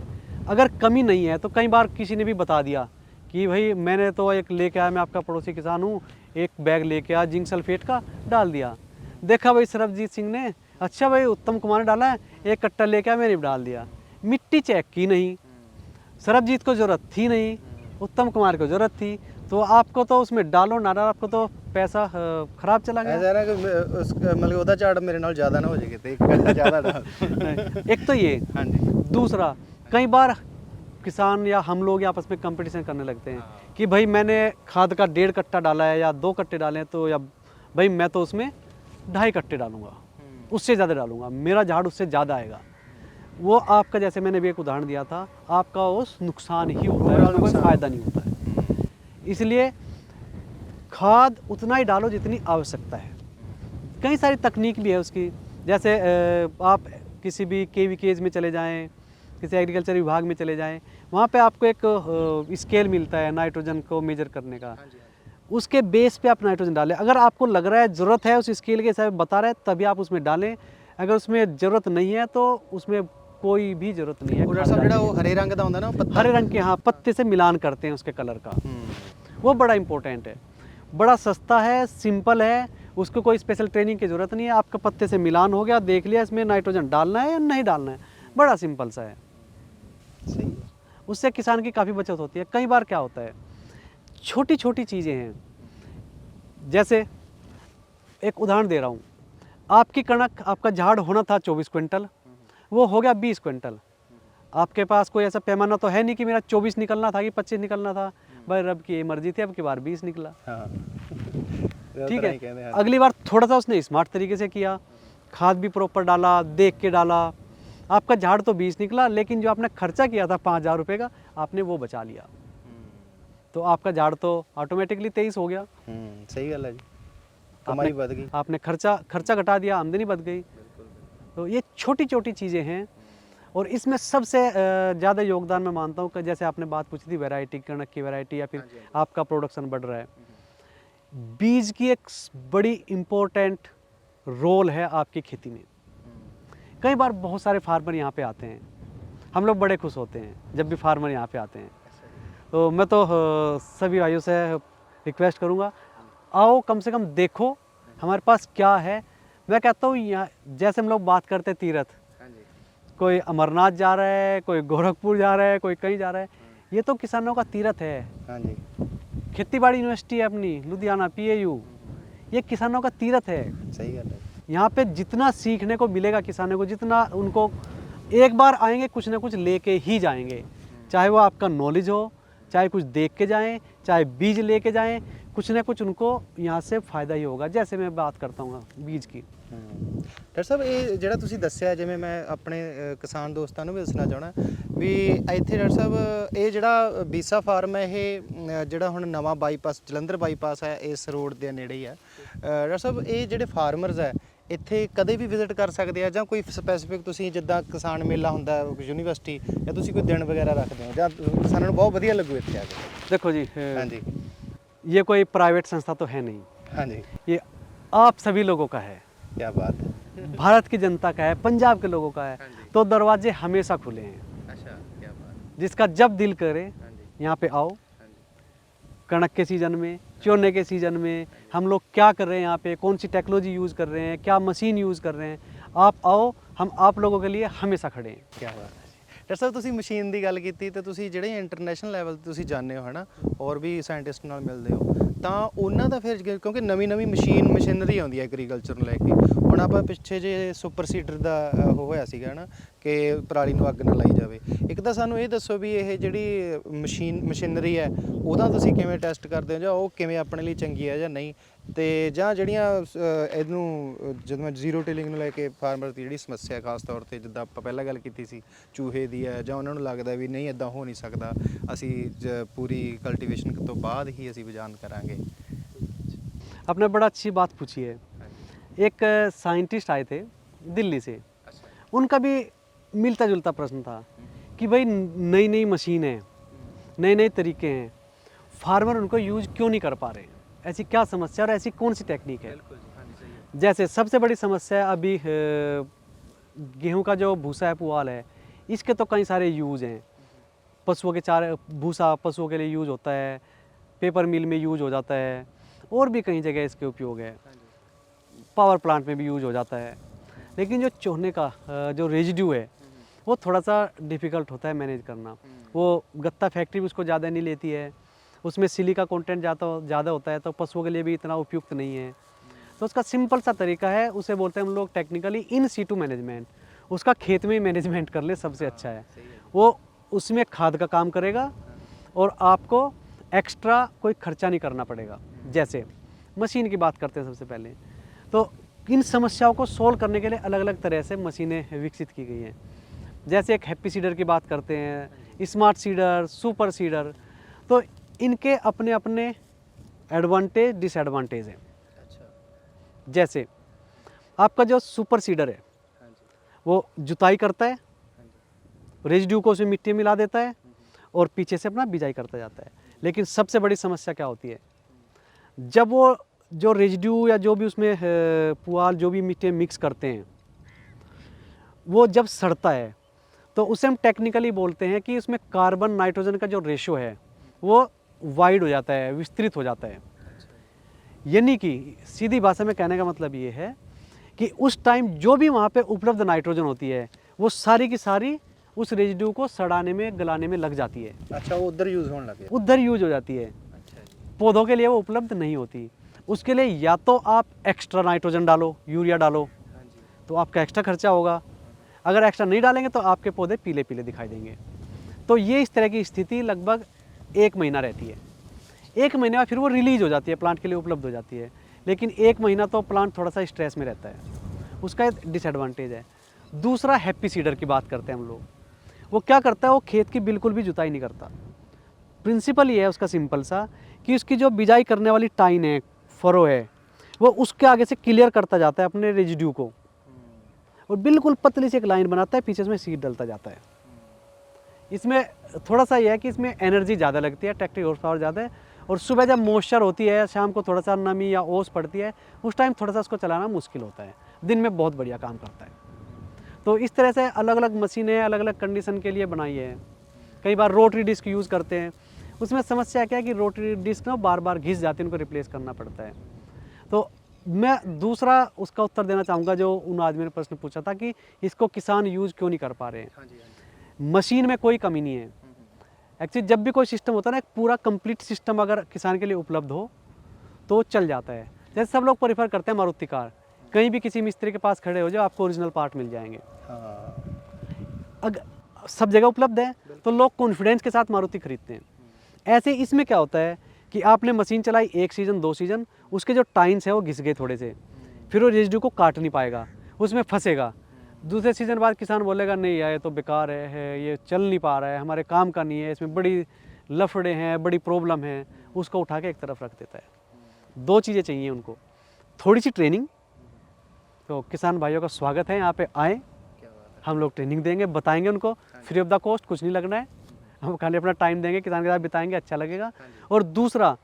अगर कमी नहीं है तो कई बार किसी ने भी बता दिया कि भाई मैंने तो एक लेके आया, मैं आपका पड़ोसी किसान हूँ, एक बैग लेके आया जिंक सल्फेट का, डाल दिया। देखा भाई सरबजीत सिंह ने, अच्छा भाई उत्तम कुमार ने डाला है, एक कट्टा लेके आया, मैंने भी डाल दिया। मिट्टी चेक की नहीं, सरबजीत को ज़रूरत थी नहीं, उत्तम कुमार को ज़रूरत थी, तो आपको तो उसमें डालो ना डालो, आपको तो पैसा खराब चला गया। ऐसा ना कि उस मतलब ਉਹਦਾ ਝਾੜ ਮੇਰੇ ਨਾਲ ਜ਼ਿਆਦਾ ਨਾ ਹੋ ਜਾਏ ਤੇ ਇੱਕ ਘੰਟਾ ਜ਼ਿਆਦਾ डाल। एक तो ये, हाँ जी। दूसरा, कई बार किसान या हम लोग आपस में कंपटीशन करने लगते हैं कि भाई मैंने खाद का 1.5 कट्टा डाला है या 2 कट्टे डाले हैं, तो या भाई मैं तो उसमें 2.5 कट्टे डालूंगा, उससे ज़्यादा डालूंगा, मेरा झाड़ उससे ज़्यादा आएगा। वो आपका, जैसे मैंने भी एक उदाहरण दिया था, आपका उस नुकसान ही होता है, उसमें कोई फ़ायदा नहीं होता है। इसलिए खाद उतना ही डालो जितनी आवश्यकता है। कई सारी तकनीक भी है उसकी, जैसे आप किसी भी KVKs में चले जाएं, किसी एग्रीकल्चर विभाग में चले जाएं, वहाँ पे आपको एक स्केल मिलता है नाइट्रोजन को मेजर करने का। उसके बेस पे आप नाइट्रोजन डालें। अगर आपको लग रहा है ज़रूरत है, उस स्केल के हिसाब से बता रहा है, तभी आप उसमें डालें। अगर उसमें ज़रूरत नहीं है तो उसमें कोई भी ज़रूरत नहीं है। ਉਹ ਡਾਕਟਰ ਸਾਹਿਬ ਜਿਹੜਾ ਉਹ ਹਰੇ ਰੰਗ ਦਾ ਹੁੰਦਾ ਨਾ ਉਹ ਪੱਤਾ। हरे रंग के, हाँ, पत्ते से मिलान करते हैं उसके कलर का, वो बड़ा इंपॉर्टेंट है। बड़ा सस्ता है, सिंपल है, उसको कोई स्पेशल ट्रेनिंग की ज़रूरत नहीं है। आपका पत्ते से मिलान हो गया, देख लिया इसमें नाइट्रोजन डालना है या नहीं डालना है, बड़ा सिंपल सा है। सही है। उससे किसान की काफ़ी बचत होती है। कई बार क्या होता है, छोटी छोटी चीज़ें हैं, जैसे एक उदाहरण दे रहा हूँ, आपकी कणक, आपका झाड़ होना था 24 क्विंटल, वो हो गया 20 क्विंटल। आपके पास कोई ऐसा पैमाना तो है नहीं कि मेरा 24 निकलना था कि 25 निकलना था, भाई रब की मर्जी थी, अब की बार 20 निकला। हाँ ठीक है, अगली बार थोड़ा सा उसने स्मार्ट तरीके से किया, खाद भी प्रॉपर डाला, देख के डाला, आपका झाड़ तो 20 निकला, लेकिन जो आपने खर्चा किया था 5,000 रुपये का, आपने वो बचा लिया, तो आपका झाड़ तो ऑटोमेटिकली 23 हो गया। सही गल है जी, कमाई बढ़ गई। आपने खर्चा घटा दिया, आमदनी बढ़ गई। तो ये छोटी छोटी चीज़ें हैं, और इसमें सबसे ज़्यादा योगदान मैं मानता हूँ कि जैसे आपने बात पूछी थी वैरायटी, कणक की वैरायटी, या फिर आपका प्रोडक्शन बढ़ रहा है, बीज की एक बड़ी इम्पोर्टेंट रोल है आपकी खेती में। कई बार बहुत सारे फार्मर यहाँ पे आते हैं, हम लोग बड़े खुश होते हैं जब भी फार्मर यहाँ पे आते हैं। तो मैं तो सभी भाइयों से रिक्वेस्ट करूँगा, आओ कम से कम देखो हमारे पास क्या है। मैं कहता हूँ यहाँ जैसे हम लोग बात करते तीर्थ, कोई अमरनाथ जा रहा है, कोई गोरखपुर जा रहा है, कोई कहीं जा रहा है, ये तो किसानों का तीर्थ है। हाँ जी। खेतीबाड़ी यूनिवर्सिटी है अपनी लुधियाना PAU, ये किसानों का तीर्थ है। सही गल है। यहाँ पे जितना सीखने को मिलेगा किसानों को, जितना उनको एक बार आएंगे कुछ ना कुछ लेके ही जाएंगे, चाहे वो आपका नॉलेज हो, चाहे कुछ देख के जाएं, चाहे बीज लेके जाएं, कुछ ना कुछ उनको यहाँ से फ़ायदा ही होगा। जैसे मैं बात करता हूँ बीज की। ਡਾਕਟਰ ਸਾਹਿਬ ਇਹ ਜਿਹੜਾ ਤੁਸੀਂ ਦੱਸਿਆ, ਜਿਵੇਂ ਮੈਂ ਆਪਣੇ ਕਿਸਾਨ ਦੋਸਤਾਂ ਨੂੰ ਵੀ ਦੱਸਣਾ ਚਾਹਣਾ ਵੀ ਇੱਥੇ ਡਾਕਟਰ ਸਾਹਿਬ ਇਹ ਜਿਹੜਾ ਬੀਸਾ ਫਾਰਮ ਹੈ, ਇਹ ਜਿਹੜਾ ਹੁਣ ਨਵਾਂ ਬਾਈਪਾਸ, ਜਲੰਧਰ ਬਾਈਪਾਸ ਹੈ, ਇਸ ਰੋਡ ਦੇ ਨੇੜੇ ਹੀ ਹੈ। ਡਾਕਟਰ ਸਾਹਿਬ ਇਹ ਜਿਹੜੇ ਫਾਰਮਰਸ ਹੈ ਇੱਥੇ ਕਦੇ ਵੀ ਵਿਜ਼ਿਟ ਕਰ ਸਕਦੇ ਆ, ਜਾਂ ਕੋਈ ਸਪੈਸੀਫਿਕ ਤੁਸੀਂ ਜਿੱਦਾਂ ਕਿਸਾਨ ਮੇਲਾ ਹੁੰਦਾ ਯੂਨੀਵਰਸਿਟੀ, ਜਾਂ ਤੁਸੀਂ ਕੋਈ ਦਿਨ ਵਗੈਰਾ ਰੱਖਦੇ ਹੋ, ਜਾਂ ਕਿਸਾਨਾਂ ਨੂੰ ਬਹੁਤ ਵਧੀਆ ਲੱਗੂ ਇੱਥੇ ਆ ਕੇ? देखो जी, हाँ जी। ये कोई प्राइवेट संस्था तो है नहीं, हाँ जी। ये आप सभी लोगों का है, क्या बात है। भारत की जनता का है, पंजाब के लोगों का है। तो दरवाजे हमेशा खुले हैं, अच्छा, क्या बात। जिसका जब दिल करे यहाँ पे आओ। कणक के सीज़न में, चोने के सीज़न में हम लोग क्या कर रहे हैं यहाँ पे, कौन सी टेक्नोलॉजी यूज़ कर रहे हैं, क्या मशीन यूज़ कर रहे हैं, आप आओ, हम आप लोगों के लिए हमेशा खड़े हैं। ਕੀ ਬਾਤ ਹੈ ਜੀ। ਡਾਕਟਰ ਸਾਹਿਬ ਤੁਸੀਂ ਮਸ਼ੀਨ ਦੀ ਗੱਲ ਕੀਤੀ ਤੇ ਤੁਸੀਂ ਜਿਹੜੇ ਇੰਟਰਨੈਸ਼ਨਲ ਲੈਵਲ ਤੇ ਤੁਸੀਂ ਜਾਂਦੇ ਹੋ ਹਨਾ, ਹੋਰ ਵੀ ਸਾਇੰਟਿਸਟ ਨਾਲ ਮਿਲਦੇ ਹੋ, ਤਾਂ ਉਹਨਾਂ ਦਾ ਫਿਰ ਕਿਉਂਕਿ ਨਵੀਂ ਨਵੀਂ ਮਸ਼ੀਨਰੀ ਆਉਂਦੀ ਹੈ ਐਗਰੀਕਲਚਰ ਨੂੰ ਲੈ ਕੇ। ਹੁਣ ਆਪਾਂ ਪਿੱਛੇ ਜੇ ਸੁਪਰ ਸੀਡਰ ਦਾ ਉਹ ਹੋਇਆ ਸੀਗਾ ਹਨਾ ਕਿ ਪਰਾਲੀ ਨੂੰ ਅੱਗ ਨਾ ਲਾਈ ਜਾਵੇ। ਇੱਕ ਤਾਂ ਸਾਨੂੰ ਇਹ ਦੱਸੋ ਵੀ ਇਹ ਜਿਹੜੀ ਮਸ਼ੀਨਰੀ ਹੈ ਉਹਦਾ ਤੁਸੀਂ ਕਿਵੇਂ ਟੈਸਟ ਕਰਦੇ ਹੋ, ਜਾਂ ਉਹ ਕਿਵੇਂ ਆਪਣੇ ਲਈ ਚੰਗੀ ਹੈ ਜਾਂ ਨਹੀਂ, ਤੇ ਜਾਂ ਜਿਹੜੀਆਂ ਇਹਨੂੰ ਜਦੋਂ ਮੈਂ ਜ਼ੀਰੋ ਟਿਲਿੰਗ ਨੂੰ ਲੈ ਕੇ ਫਾਰਮਰ ਦੀ ਜਿਹੜੀ ਸਮੱਸਿਆ ਖਾਸ ਤੌਰ ਤੇ ਜਿੱਦਾਂ ਆਪਾਂ ਪਹਿਲਾਂ ਗੱਲ ਕੀਤੀ ਸੀ ਚੂਹੇ ਦੀ ਹੈ, ਜਾਂ ਉਹਨਾਂ ਨੂੰ ਲੱਗਦਾ ਵੀ ਨਹੀਂ ਇਦਾਂ ਹੋ ਨਹੀਂ ਸਕਦਾ, ਅਸੀਂ ਪੂਰੀ ਕਲਟੀਵੇਸ਼ਨ ਤੋਂ ਬਾਅਦ ही ਅਸੀਂ ਬਿਜਾਨ ਕਰਾਂਗੇ। आपने बड़ा अच्छी बात पूछी है। एक साइंटिस्ट आए थे दिल्ली से, उनका भी मिलता जुलता प्रश्न था कि भाई नई नई मशीन है, नए नए तरीके हैं, फार्मर उनको यूज क्यों नहीं कर पा रहे, ऐसी क्या समस्या और ऐसी कौन सी टेक्निक है। जैसे सबसे बड़ी समस्या अभी गेहूं का जो भूसा है पुआल है, इसके तो कई सारे यूज़ हैं। पशुओं के चारे भूसा पशुओं के लिए यूज़ होता है, पेपर मिल में यूज हो जाता है, और भी कई जगह इसके उपयोग है, पावर प्लांट में भी यूज हो जाता है। लेकिन जो चोहने का जो रेजिड्यू है वो थोड़ा सा डिफ़िकल्ट होता है मैनेज करना। वो गत्ता फैक्ट्री भी उसको ज़्यादा नहीं लेती है, उसमें सिलिका कंटेंट ज़्यादा होता है, तो पशुओं के लिए भी इतना उपयुक्त नहीं है। तो उसका सिंपल सा तरीका है, उसे बोलते हैं हम लोग टेक्निकली इन सीटू मैनेजमेंट। उसका खेत में ही मैनेजमेंट कर ले सबसे अच्छा है। वो उसमें खाद का काम करेगा और आपको एक्स्ट्रा कोई खर्चा नहीं करना पड़ेगा। जैसे मशीन की बात करते हैं सबसे पहले, तो इन समस्याओं को सोल्व करने के लिए अलग अलग तरह से मशीनें विकसित की गई हैं। जैसे एक हैप्पी सीडर की बात करते हैं, स्मार्ट सीडर, सुपर सीडर, तो इनके अपने अपने एडवांटेज डिसएडवांटेज हैं। जैसे आपका जो सुपर सीडर है वो जुताई करता है, रेजिड्यू को उसमें मिट्टी मिला देता है और पीछे से अपना बिजाई करता जाता है। लेकिन सबसे बड़ी समस्या क्या होती है, जब वो जो रेजिड्यू या जो भी उसमें पुआल जो भी मिट्टी मिक्स करते हैं वो जब सड़ता है तो उसे हम टेक्निकली बोलते हैं कि उसमें कार्बन नाइट्रोजन का जो रेशो है वो वाइड हो जाता है, विस्तृत हो जाता है। यानी कि सीधी भाषा में कहने का मतलब ये है कि उस टाइम जो भी वहाँ पे उपलब्ध नाइट्रोजन होती है वो सारी की सारी उस रेजिड्यू को सड़ाने में गलाने में लग जाती है। अच्छा, वो उधर यूज़ होने लगे, उधर यूज हो जाती है। पौधों के लिए वो उपलब्ध नहीं होती। उसके लिए या तो आप एक्स्ट्रा नाइट्रोजन डालो, यूरिया डालो, तो आपका एक्स्ट्रा खर्चा होगा। अगर एक्स्ट्रा नहीं डालेंगे तो आपके पौधे पीले पीले दिखाई देंगे। तो ये इस तरह की स्थिति लगभग 1 महीना रहती है। 1 महीने बाद फिर वो रिलीज हो जाती है, प्लांट के लिए उपलब्ध हो जाती है। लेकिन 1 महीना तो प्लांट थोड़ा सा स्ट्रेस में रहता है, उसका एक डिसएडवांटेज है। दूसरा हैप्पी सीडर की बात करते हैं हम लोग। वो क्या करता है, वो खेत की बिल्कुल भी जुताई नहीं करता। प्रिंसिपल ये है उसका सिंपल सा कि उसकी जो बिजाई करने वाली टाइन है, फरो है, वो उसके आगे से क्लियर करता जाता है अपने रेजिड्यू को और बिल्कुल पतली सी एक लाइन बनाता है, पीछे इसमें सीड डलता जाता है। इसमें थोड़ा सा यह है कि इसमें एनर्जी ज़्यादा लगती है, ट्रैक्टर हॉर्स पावर ज़्यादा है, और सुबह जब मॉइस्चर होती है, शाम को थोड़ा सा नमी या ओस पड़ती है, उस टाइम थोड़ा सा उसको चलाना मुश्किल होता है। दिन में बहुत बढ़िया काम करता है। तो इस तरह से अलग अलग मशीनें अलग अलग कंडीशन के लिए बनाई है। कई बार रोटरी डिस्क यूज़ करते हैं, उसमें समस्या क्या है कि रोटरी डिस्क ना बार बार घिस जाती है, उनको रिप्लेस करना पड़ता है। तो मैं दूसरा उसका उत्तर देना चाहूँगा जो उन आदमी ने प्रश्न पूछा था कि इसको किसान यूज़ क्यों नहीं कर पा रहे हैं। मशीन में कोई कमी नहीं है। एक्चुअली जब भी कोई सिस्टम होता है ना, एक पूरा कंप्लीट सिस्टम अगर किसान के लिए उपलब्ध हो तो चल जाता है। जैसे सब लोग प्रेफर करते हैं मारुति कार, कहीं भी किसी मिस्त्री के पास खड़े हो जाओ, आपको ओरिजिनल पार्ट मिल जाएंगे। अगर सब जगह उपलब्ध है तो लोग कॉन्फिडेंस के साथ मारुति खरीदते हैं। ऐसे इसमें क्या होता है कि आपने मशीन चलाई 1 सीज़न 2 सीज़न, उसके जो टाइन्स है वो घिस गए थोड़े से, फिर वो रेजिड्यू को काट नहीं पाएगा, उसमें फंसेगा। दूसरे सीज़न बाद किसान बोलेगा नहीं यार ये तो बेकार है, ये चल नहीं पा रहा है, हमारे काम का नहीं है, इसमें बड़ी लफड़े हैं, बड़ी प्रॉब्लम है, उसको उठा के एक तरफ रख देता है। 2 चीज़ें चाहिए उनको, थोड़ी सी ट्रेनिंग। तो किसान भाइयों का स्वागत है, यहाँ पे आएँ, हम लोग ट्रेनिंग देंगे, बताएंगे उनको फ्री ऑफ द कॉस्ट, कुछ नहीं लगना है, हम खाली अपना टाइम देंगे, किसान के साथ बिताएंगे, अच्छा लगेगा। और दूसरा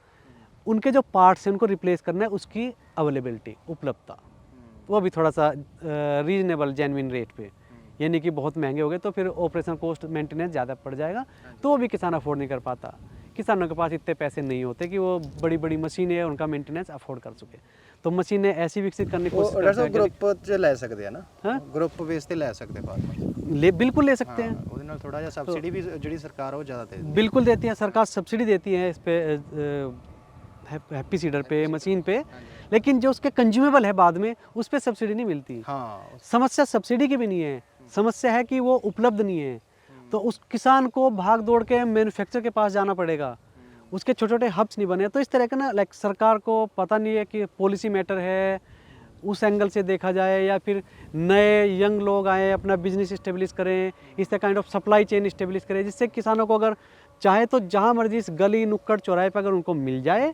उनके जो पार्ट्स हैं उनको रिप्लेस करना है, उसकी अवेलेबिलिटी, उपलब्धता, वो भी थोड़ा सा रीजनेबल जेन्युइन रेट पे, यानी कि बहुत महंगे हो गए तो फिर ऑपरेशन कॉस्ट मेंटेनेंस ज़्यादा पड़ जाएगा, तो वो भी किसान अफोर्ड नहीं कर पाता। किसानों के पास इतने पैसे नहीं होते कि वो बड़ी बड़ी मशीनें उनका मेंटेनेंस अफोर्ड कर सके। तो मशीनें ऐसी विकसित करने की कोशिश ਉਹ करते हैं कि ਗਰੁੱਪ 'ਚ ਲੈ ਸਕਦੇ ਆ ਨਾ ਹਾਂ। ਗਰੁੱਪ ਬੇਸ ਤੇ ਲੈ ਸਕਦੇ ਫਾਰਮਰ बिल्कुल ले सकते हैं, ਉਹਦੇ ਨਾਲ ਥੋੜਾ ਜਿਹਾ ਸਬਸਿਡੀ ਵੀ ਜਿਹੜੀ ਸਰਕਾਰ ਉਹ ਜ਼ਿਆਦਾ ਦੇ ਦਿੰਦੀ बिल्कुल देती है सरकार, सब्सिडी देती है इस पे हैप्पी सीडर पे, मशीन पे, लेकिन जो उसके कंज्यूमेबल है बाद में उस पर सब्सिडी नहीं मिलती। ਹਾਂ समस्या सब्सिडी की भी नहीं है, समस्या है कि वो उपलब्ध नहीं है। तो उस किसान को भाग दौड़ के मैन्युफैक्चर के पास जाना पड़ेगा, उसके छोटे छोटे हब्स नहीं बने। तो इस तरह का ना लाइक सरकार को पता नहीं है कि पॉलिसी मैटर है, उस एंगल से देखा जाए, या फिर नए यंग लोग आए अपना बिजनेस इस्टेब्लिश करें, इस kind of supply chain establish करें, जिससे किसानों को अगर चाहे तो जहाँ मर्जी इस गली नुक्कड़ चौराहे पर अगर उनको मिल जाए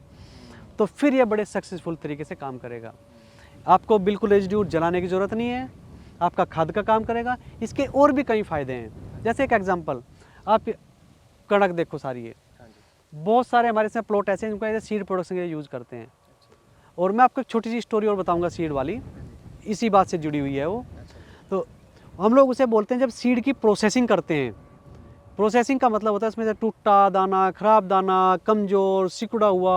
तो फिर ये बड़े सक्सेसफुल तरीके से काम करेगा। आपको बिल्कुल रेजिड्यू जलाने की ज़रूरत नहीं है, आपका खाद का काम करेगा। इसके और भी कई फ़ायदे हैं। जैसे एक एग्जांपल, आप कड़क देखो सारी है, बहुत सारे हमारे इसमें प्लॉट ऐसे हैं जिनको ऐसे सीड प्रोडक्शन के लिए यूज़ करते हैं। और मैं आपको एक छोटी सी स्टोरी और बताऊंगा सीड वाली, इसी बात से जुड़ी हुई है वो। तो हम लोग उसे बोलते हैं जब सीड की प्रोसेसिंग करते हैं, प्रोसेसिंग का मतलब होता है इसमें से टूटा दाना, खराब दाना, कमज़ोर, सिकुड़ा हुआ,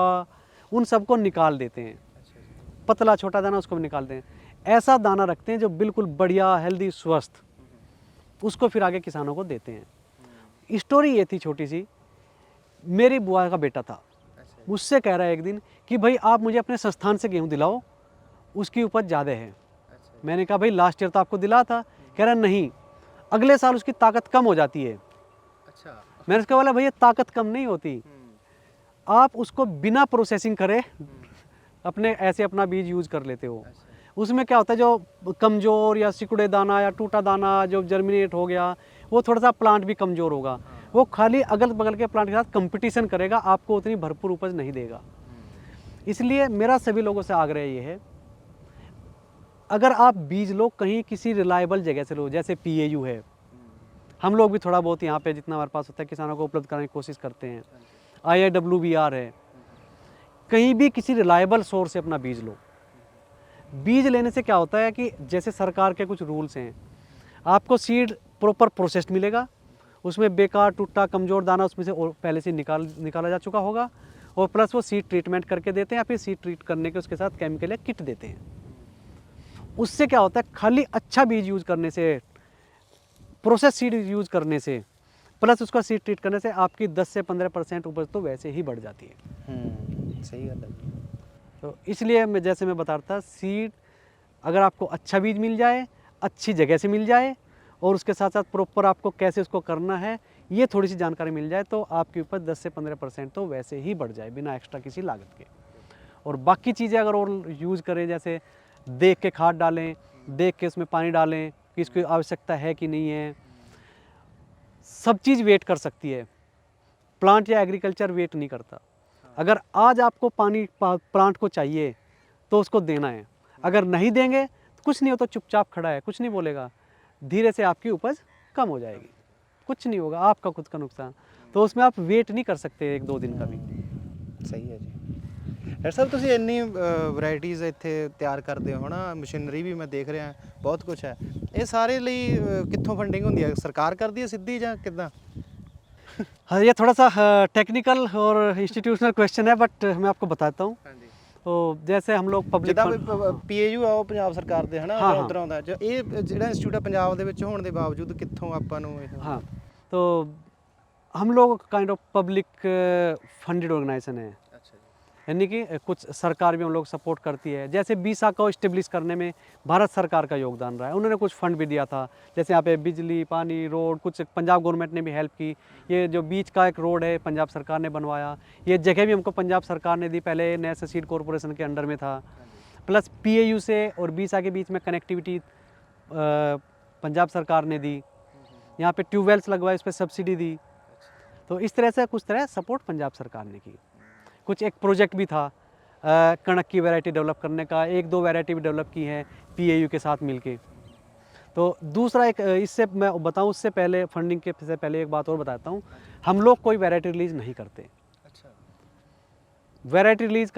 उन सबको निकाल देते हैं। पतला छोटा दाना उसको भी निकालते हैं, ऐसा दाना रखते हैं जो बिल्कुल बढ़िया हेल्दी स्वस्थ, उसको फिर आगे किसानों को देते हैं। स्टोरी ये थी छोटी सी, मेरी बुआ का बेटा था, मुझसे कह रहा है एक दिन कि भाई आप मुझे अपने संस्थान से गेहूँ दिलाओ, उसकी उपज ज़्यादा है। मैंने कहा भाई लास्ट ईयर तो आपको दिला था। कह रहा नहीं, अगले साल उसकी ताकत कम हो जाती है। अच्छा मैंने उसका बोला भैया ताकत कम नहीं होती, आप उसको बिना प्रोसेसिंग करे अपने ऐसे अपना बीज यूज़ कर लेते हो। उसमें क्या होता है, जो कमज़ोर या सिकुड़े दाना या टूटा दाना जो जर्मिनेट हो गया, वो थोड़ा सा प्लांट भी कमज़ोर होगा, वो खाली अगल बगल के प्लांट के साथ कंपटीशन करेगा, आपको उतनी भरपूर उपज नहीं देगा। इसलिए मेरा सभी लोगों से आग्रह ये है, अगर आप बीज लो कहीं किसी रिलायबल जगह से लो, जैसे PAU है, हम लोग भी थोड़ा बहुत यहाँ पे जितना हमारे पास होता है किसानों को उपलब्ध कराने की कोशिश करते हैं। IIWBR है, कहीं भी किसी रिलायबल सोर्स से अपना बीज लो। बीज लेने से क्या होता है कि जैसे सरकार के कुछ रूल्स हैं, आपको सीड प्रॉपर प्रोसेस्ड मिलेगा, उसमें बेकार टूटा कमज़ोर दाना उसमें से पहले से निकाला जा चुका होगा, और प्लस वो सीड ट्रीटमेंट करके देते हैं, या फिर सीड ट्रीट करने के उसके साथ केमिकल या किट देते हैं। उससे क्या होता है, खाली अच्छा बीज यूज़ करने से, प्रोसेस सीड यूज़ करने से, प्लस उसका सीड ट्रीट करने से आपकी 10 से 15% उपज तो वैसे ही बढ़ जाती है। सही गल है। तो इसलिए मैं जैसे मैं बता रहा था, सीड अगर आपको अच्छा बीज मिल जाए, अच्छी जगह से मिल जाए, और उसके साथ साथ प्रॉपर आपको कैसे उसको करना है ये थोड़ी सी जानकारी मिल जाए, तो आपकी उपज 10 से 15% तो वैसे ही बढ़ जाए बिना एक्स्ट्रा किसी लागत के। और बाकी चीज़ें अगर और यूज़ करें, जैसे देख के खाद डालें, देख के उसमें पानी डालें कि इसकी आवश्यकता है कि नहीं है, सब चीज़ वेट कर सकती है, प्लांट या एग्रीकल्चर वेट नहीं करता। अगर आज आपको पानी प्लांट को चाहिए तो उसको देना है, अगर नहीं देंगे तो कुछ नहीं हो, तो चुपचाप खड़ा है, कुछ नहीं बोलेगा, धीरे से आपकी उपज कम हो जाएगी, कुछ नहीं होगा, आपका खुद का नुकसान। तो उसमें आप वेट नहीं कर सकते 1-2 दिन का भी। ਸਹੀ ਹੈ ਜੀ। ਡਾਕਟਰ ਸਾਹਿਬ ਤੁਸੀਂ ਇੰਨੀ ਵੈਰਾਈਟੀਜ਼ ਇੱਥੇ ਤਿਆਰ ਕਰਦੇ ਹੋ ਨਾ, ਮਸ਼ੀਨਰੀ ਵੀ ਮੈਂ ਦੇਖ ਰਿਹਾ ਬਹੁਤ ਕੁਝ ਹੈ, ਇਹ ਸਾਰੇ ਲਈ ਕਿੱਥੋਂ ਫੰਡਿੰਗ ਹੁੰਦੀ ਹੈ, ਸਰਕਾਰ ਕਰਦੀ ਹੈ ਸਿੱਧੀ ਜਾਂ ਕਿੱਦਾਂ? हाँ, ये थोड़ा सा टेक्निकल और इंस्टीट्यूशनल क्वेश्चन है, बट मैं आपको बताता हूँ। ਹਾਂਜੀ तो जैसे हम लोग पब्लिक ਜਿੱਦਾਂ PAU ਆ ਉਹ ਪੰਜਾਬ ਸਰਕਾਰ ਦੇ ਹਨਾ ਹਾਂ, ਹਾਂ। ਉਧਰ ਆਉਂਦਾ, ਇਹ ਜਿਹੜਾ ਇੰਸਟੀਚਿਊਟ ਆ ਪੰਜਾਬ ਦੇ ਵਿੱਚ ਹੋਣ ਦੇ ਬਾਵਜੂਦ ਕਿੱਥੋਂ ਆਪਾਂ ਨੂੰ ਇਹ हाँ, तो हम लोग kind of public funded organisation है, ਅੱਛਾ ਜੀ यानी कि कुछ सरकार भी हम लोग सपोर्ट करती है। जैसे BISA को इस्टेब्लिश करने में भारत सरकार का योगदान रहा है, उन्होंने कुछ फंड भी दिया था, जैसे यहाँ पे बिजली, पानी, रोड, कुछ पंजाब गवर्नमेंट ने भी हेल्प की। ये जो बीच का एक रोड है पंजाब सरकार ने बनवाया, ये जगह भी हमको पंजाब सरकार ने दी, पहले नेशनल सीड कॉरपोरेशन के अंडर में था। प्लस PAU से और BISA के बीच में कनेक्टिविटी पंजाब सरकार ने दी, यहाँ पे ट्यूबवेल्स लगवाए, उस पर सब्सिडी दी। तो इस तरह से कुछ तरह सपोर्ट पंजाब सरकार ने की। कुछ एक प्रोजेक्ट भी था कणक की वैरायटी डेवलप करने का, 1-2 वैरायटी भी डेवलप की है PAU के साथ मिलके। तो दूसरा एक इससे मैं बताऊं, उससे पहले फंडिंग के से पहले एक बात और बताता हूं, हम लोग कोई वैरायटी रिलीज़ नहीं करते। अच्छा वैरायटी रिलीज़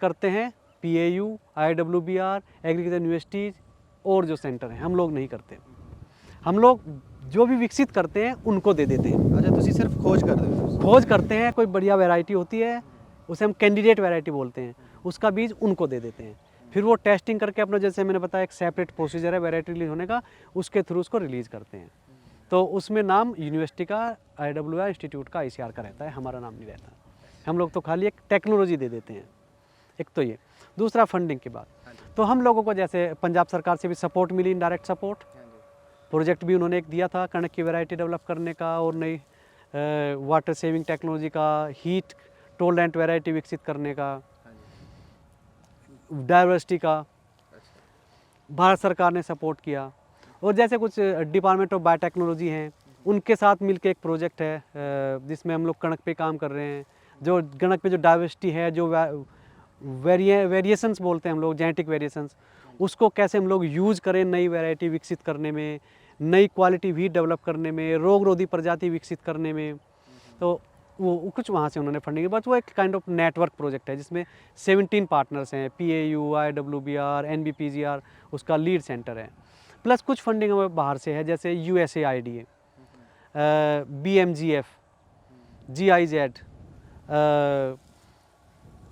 करते हैं PAU, IWBR, एग्रीकल्चर यूनिवर्सिटीज़ और जो सेंटर हैं, हम लोग नहीं करते। हम लोग जो भी विकसित करते हैं उनको दे देते हैं। अच्छा ਤੁਸੀਂ ਸਿਰਫ ਖੋਜ ਕਰਦੇ ਹੋ? खोज करते हैं, कोई बढ़िया वैरायटी होती है, उसे हम कैंडिडेट वैरायटी बोलते हैं, उसका बीज उनको दे देते हैं। फिर वो टेस्टिंग करके अपना, जैसे मैंने बताया, एक सेपरेट प्रोसीजर है वैरायटी रिलीज होने का, उसके थ्रू उसको रिलीज़ करते हैं। तो उसमें नाम यूनिवर्सिटी का, IWR इंस्टीट्यूट का, ICR का रहता है, हमारा नाम नहीं रहता। हम लोग तो खाली एक टेक्नोलॉजी दे देते हैं। एक तो ये, दूसरा फंडिंग की बात, तो हम लोगों को जैसे पंजाब सरकार से भी सपोर्ट मिली, इनडायरेक्ट सपोर्ट, प्रोजेक्ट भी उन्होंने एक दिया था कणक की वैरायटी डेवलप करने का, और नई वाटर सेविंग टेक्नोलॉजी का, हीट टोलरेंट वैरायटी विकसित करने का, डाइवर्सिटी का भारत सरकार ने सपोर्ट किया। और जैसे कुछ डिपार्टमेंट ऑफ बायोटेक्नोलॉजी हैं, उनके साथ मिलके एक प्रोजेक्ट है जिसमें हम लोग कणक पे काम कर रहे हैं। जो कणक पे जो डाइवर्सिटी है, जो वेरिएशंस बोलते हैं हम लोग, जेनेटिक वेरिएशंस, उसको कैसे हम लोग यूज़ करें नई वैरायटी विकसित करने में, नई क्वालिटी भी डेवलप करने में, रोग रोधी प्रजाति विकसित करने में। तो वो कुछ वहाँ से उन्होंने फंडिंग, बस वो एक काइंड ऑफ नेटवर्क प्रोजेक्ट है जिसमें 17 पार्टनर्स हैं, PAU, IWBR, NBPGR उसका लीड सेंटर है, प्लस कुछ फंडिंग हमें बाहर से है, जैसे USAID है, BMGF, GIZ,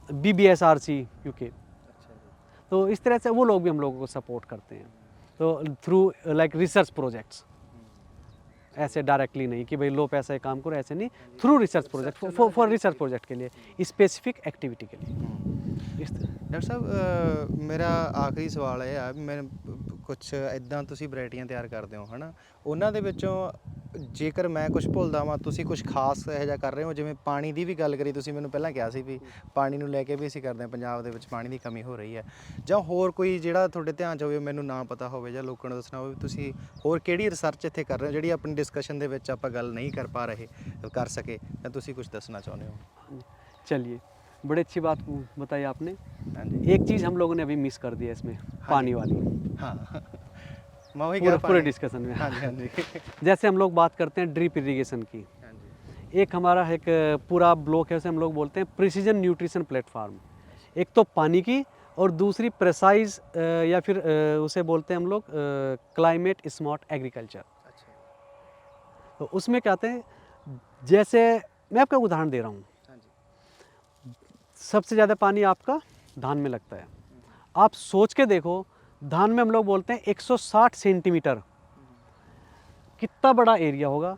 BBSRC UK। तो इस तरह से वो लोग भी हम लोगों को सपोर्ट करते हैं, तो थ्रू लाइक रिसर्च प्रोजेक्ट्स, ऐसे डायरेक्टली नहीं कि भाई लो पैसा ये काम करो, ऐसे नहीं, through research project, for research project के लिए, स्पेसिफिक एक्टिविटी के लिए। इस तरह। ਡਾਕਟਰ ਸਾਹਿਬ ਮੇਰਾ ਆਖਰੀ ਸਵਾਲ ਇਹ ਆ ਵੀ ਮੈਂ ਕੁਛ ਇਦਾਂ ਤੁਸੀਂ ਵੈਰਾਈਟੀਆਂ ਤਿਆਰ ਕਰਦੇ ਹੋ ਹੈ ਨਾ, ਉਹਨਾਂ ਦੇ ਵਿੱਚੋਂ ਜੇਕਰ ਮੈਂ ਕੁਝ ਭੁੱਲਦਾ ਵਾਂ, ਤੁਸੀਂ ਕੁਝ ਖਾਸ ਇਹੋ ਜਿਹਾ ਕਰ ਰਹੇ ਹੋ? ਜਿਵੇਂ ਪਾਣੀ ਦੀ ਵੀ ਗੱਲ ਕਰੀ ਤੁਸੀਂ, ਮੈਨੂੰ ਪਹਿਲਾਂ ਕਿਹਾ ਸੀ ਵੀ ਪਾਣੀ ਨੂੰ ਲੈ ਕੇ ਵੀ ਅਸੀਂ ਕਰਦੇ ਹਾਂ, ਪੰਜਾਬ ਦੇ ਵਿੱਚ ਪਾਣੀ ਦੀ ਕਮੀ ਹੋ ਰਹੀ ਹੈ, ਜਾਂ ਹੋਰ ਕੋਈ ਜਿਹੜਾ ਤੁਹਾਡੇ ਧਿਆਨ 'ਚ ਹੋਵੇ, ਮੈਨੂੰ ਨਾ ਪਤਾ ਹੋਵੇ ਜਾਂ ਲੋਕਾਂ ਨੂੰ ਦੱਸਣਾ ਹੋਵੇ, ਤੁਸੀਂ ਹੋਰ ਕਿਹੜੀ ਰਿਸਰਚ ਇੱਥੇ ਕਰ ਰਹੇ ਹੋ ਜਿਹੜੀ ਆਪਣੀ ਡਿਸਕਸ਼ਨ ਦੇ ਵਿੱਚ ਆਪਾਂ ਗੱਲ ਨਹੀਂ ਕਰ ਪਾ ਰਹੇ, ਕਰ ਸਕੇ, ਜਾਂ ਤੁਸੀਂ ਕੁਝ ਦੱਸਣਾ ਚਾਹੁੰਦੇ ਹੋ? चलिए, बड़ी अच्छी बात बताई आपने। हाँ जी। एक चीज़ हम लोगों ने अभी मिस कर दिया इसमें, पानी वाली, हाँ मैं वही कह पूरे डिस्कशन में। हाँ जी, हाँ जी। जैसे हम लोग बात करते हैं ड्रिप इरिगेशन की, हाँ जी। एक हमारा एक पूरा ब्लॉक है, उसे हम लोग बोलते हैं प्रिसीजन न्यूट्रिशन प्लेटफार्म। एक तो पानी की, और दूसरी प्रेसाइज या फिर उसे बोलते हैं हम लोग क्लाइमेट स्मार्ट एग्रीकल्चर। अच्छा। तो उसमें क्या आते हैं, जैसे मैं आपका उदाहरण दे रहा हूँ, हाँ जी। सबसे ज़्यादा पानी आपका धान में लगता है। आप सोच के देखो, धान में हम लोग बोलते हैं 160 सेंटीमीटर, कितना बड़ा एरिया होगा।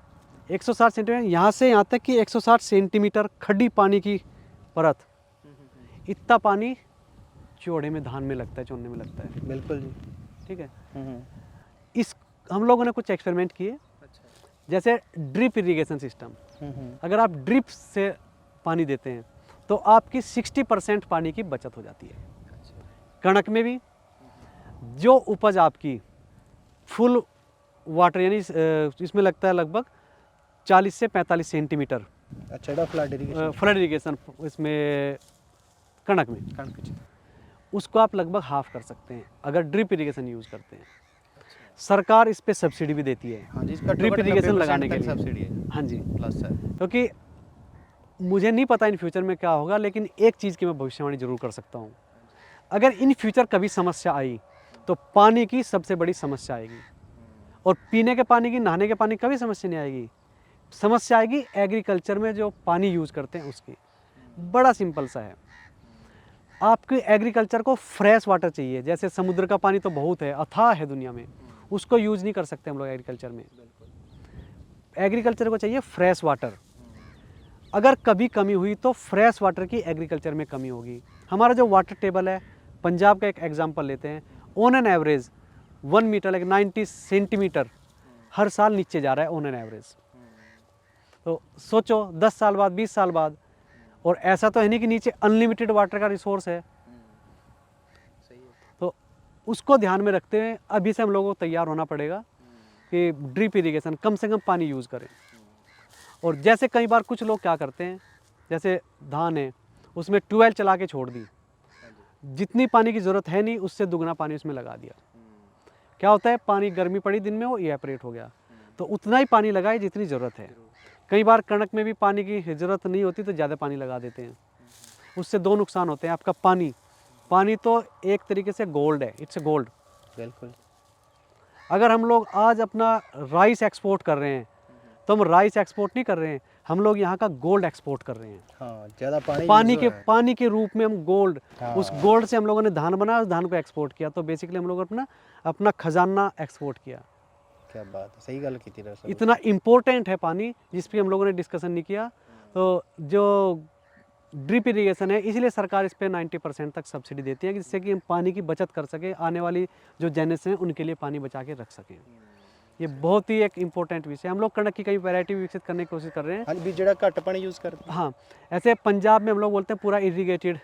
160 सेंटीमीटर, यहाँ से यहाँ तक कि 160 सेंटीमीटर खड्डी पानी की परत, इतना पानी चौड़े में धान में लगता है, चोने में लगता है। बिल्कुल जी। ठीक है। इस हम लोगों ने कुछ एक्सपेरिमेंट किए, अच्छा। जैसे ड्रिप इरिगेशन सिस्टम। अगर आप ड्रिप से पानी देते हैं तो आपकी 60% पानी की बचत हो जाती है। कणक में भी जो उपज आपकी फुल वाटर, यानी इसमें लगता है लगभग 40 से 45 सेंटीमीटर। अच्छा, फ्लड इरिगेशन। फ्लड इरिगेशन इसमें कणक में, उसको आप लगभग हाफ कर सकते हैं अगर ड्रिप इरिगेशन यूज़ करते हैं। सरकार इस पे सब्सिडी भी देती है, हाँ जी, ड्रिप इरिगेशन लगाने के लिए सब्सिडी है। हाँ जी, प्लस है। क्योंकि मुझे नहीं पता इन फ्यूचर में क्या होगा, लेकिन एक चीज़ की मैं भविष्यवाणी जरूर कर सकता हूँ, अगर इन फ्यूचर कभी समस्या आई तो पानी की सबसे बड़ी समस्या आएगी। और पीने के पानी की, नहाने के पानी की कभी समस्या नहीं आएगी, समस्या आएगी एग्रीकल्चर में जो पानी यूज़ करते हैं उसकी। बड़ा सिंपल सा है, आपके एग्रीकल्चर को फ्रेश वाटर चाहिए। जैसे समुद्र का पानी तो बहुत है, अथाह है दुनिया में, उसको यूज़ नहीं कर सकते हम लोग एग्रीकल्चर में। एग्रीकल्चर को चाहिए फ्रेश वाटर। अगर कभी कमी हुई तो फ्रेश वाटर की एग्रीकल्चर में कमी होगी। हमारा जो वाटर टेबल है, पंजाब का एक एग्जांपल लेते हैं, on an average 1 metre like 90 centimetre हर साल नीचे जा रहा है ऑन एन एवरेज। तो सोचो 10 साल बाद, 20 साल बाद, और ऐसा तो है नहीं कि नीचे अनलिमिटेड वाटर का रिसोर्स है। तो उसको ध्यान में रखते हुए अभी से हम लोगों को तैयार होना पड़ेगा कि ड्रिप इरिगेशन कम से कम पानी यूज़ करें। और जैसे कई बार कुछ लोग क्या करते हैं, जैसे धान है उसमें ट्यूबवेल चला के छोड़ दी, जितनी पानी की ज़रूरत है नहीं उससे दुगना पानी उसमें लगा दिया। क्या होता है, पानी गर्मी पड़ी दिन में वो इवेपोरेट हो गया, तो उतना ही पानी लगाए जितनी ज़रूरत है। कई बार कणक में भी पानी की ज़रूरत नहीं होती तो ज़्यादा पानी लगा देते हैं, उससे दो नुकसान होते हैं। आपका पानी तो एक तरीके से गोल्ड है, इट्स गोल्ड। बिल्कुल। अगर हम लोग आज अपना राइस एक्सपोर्ट कर रहे हैं तो हम राइस एक्सपोर्ट नहीं कर रहे हैं, हम लोग यहाँ का गोल्ड एक्सपोर्ट कर रहे हैं। हाँ, ज़्यादा पानी पानी के रूप में हम गोल्ड, हाँ। उस गोल्ड से हम लोगों ने धान बनाया, उस धान को एक्सपोर्ट किया। तो बेसिकली हम लोग अपना अपना खजाना एक्सपोर्ट किया। क्या बात है, सही गल की थी डॉक्टर साहब। इतना इम्पोर्टेंट है पानी, जिस पे हम लोगों ने डिस्कशन नहीं किया। तो जो ड्रिप इरीगेशन है, इसीलिए सरकार इस पे 90% तक सब्सिडी देती है, जिससे कि हम पानी की बचत कर सके, आने वाली जो जनरेशन है उनके लिए पानी बचा के रख सकें। ये बहुत ही एक इम्पोर्टेंट विषय है। हम लोग कणक की कई वैरायटी विकसित करने की कोशिश कर रहे हैं। हाँ भी जड़ा घट पानी यूज़ करते। हाँ, ऐसे पंजाब में हम लोग बोलते हैं पूरा इरीगेटेड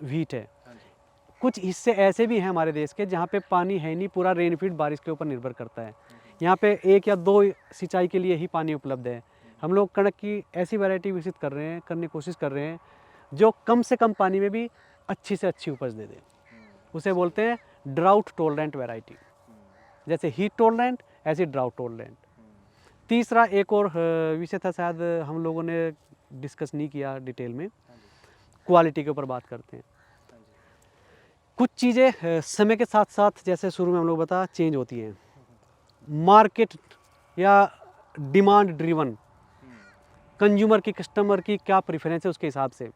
व्हीट है। कुछ हिस्से ऐसे भी हैं हमारे देश के जहाँ पे पानी है नहीं, पूरा रेनफीड बारिश के ऊपर निर्भर करता है। यहाँ पे 1 या 2 सिंचाई के लिए ही पानी उपलब्ध है। हम लोग कणक की ऐसी वैरायटी विकसित कर रहे हैं, करने की कोशिश कर रहे हैं जो कम से कम पानी में भी अच्छी से अच्छी उपज दे दे। उसे बोलते हैं ड्राउट टोलरेंट वैरायटी। जैसे हीट टोलरेंट, ऐसी ड्राउट टोलरेंट। तीसरा एक और विषय था, शायद हम लोगों ने डिस्कस नहीं किया डिटेल में, क्वालिटी के ऊपर बात करते हैं। कुछ चीज़ें समय के साथ साथ, जैसे शुरू में हम लोग बता, चेंज होती हैं। मार्केट या डिमांड ड्रिवन, कंज्यूमर की, कस्टमर की क्या प्रेफरेंस है उसके हिसाब से।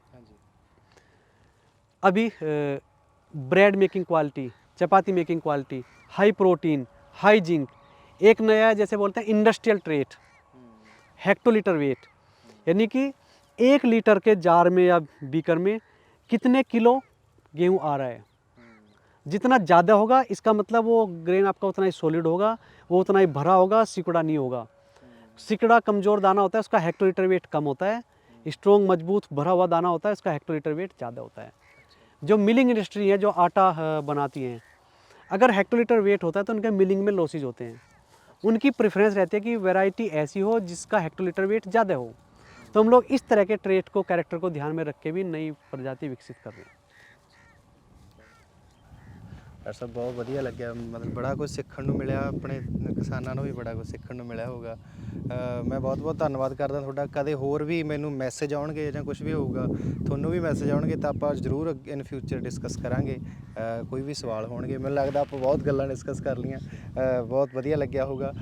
अभी bread making quality, chapati making quality, high protein, high zinc, एक नया जैसे बोलते हैं इंडस्ट्रियल ट्रेट, हेक्टोलीटर वेट, यानी कि 1 लीटर के जार में या बीकर में कितने किलो गेहूँ आ रहा है। जितना ज़्यादा होगा इसका मतलब वो ग्रेन आपका उतना ही सॉलिड होगा, वो उतना ही भरा होगा, सिकुड़ा नहीं होगा। सिकुड़ा कमज़ोर दाना होता है, उसका हेक्टोलीटर वेट कम होता है। स्ट्रॉन्ग मजबूत भरा हुआ दाना होता है, उसका हेक्टोलीटर वेट ज़्यादा होता है। जो मिलिंग इंडस्ट्री है, जो आटा बनाती हैं, अगर हेक्टोलीटर वेट होता है तो उनके मिलिंग में लॉसेज होते हैं। उनकी प्रेफरेंस रहती है कि वैरायटी ऐसी हो जिसका हेक्टोलीटर वेट ज़्यादा हो। तो हम लोग इस तरह के ट्रेट को, कैरेक्टर को ध्यान में रख के भी नई प्रजाति विकसित कर रहे हैं। डॉक्टर साहब बहुत ਵਧੀਆ ਲੱਗਿਆ, ਮਤਲਬ ਬੜਾ ਕੁਝ ਸਿੱਖਣ ਨੂੰ ਮਿਲਿਆ, ਆਪਣੇ ਕਿਸਾਨਾਂ ਨੂੰ ਵੀ ਬੜਾ ਕੁਝ ਸਿੱਖਣ ਨੂੰ ਮਿਲਿਆ ਹੋਊਗਾ। ਮੈਂ ਬਹੁਤ ਬਹੁਤ ਧੰਨਵਾਦ ਕਰਦਾ ਤੁਹਾਡਾ। ਕਦੇ ਹੋਰ ਵੀ ਮੈਨੂੰ ਮੈਸੇਜ ਆਉਣਗੇ ਜਾਂ ਕੁਝ ਵੀ ਹੋਊਗਾ, ਤੁਹਾਨੂੰ ਵੀ ਮੈਸੇਜ ਆਉਣਗੇ ਤਾਂ ਆਪਾਂ ਜ਼ਰੂਰ ਇਨ ਫਿਊਚਰ ਡਿਸਕਸ ਕਰਾਂਗੇ। ਕੋਈ ਵੀ ਸਵਾਲ ਹੋਣਗੇ, ਮੈਨੂੰ ਲੱਗਦਾ ਆਪਾਂ ਬਹੁਤ ਗੱਲਾਂ ਡਿਸਕਸ ਕਰ ਲਈਆਂ। ਬਹੁਤ ਵਧੀਆ ਲੱਗਿਆ ਹੋਊਗਾ।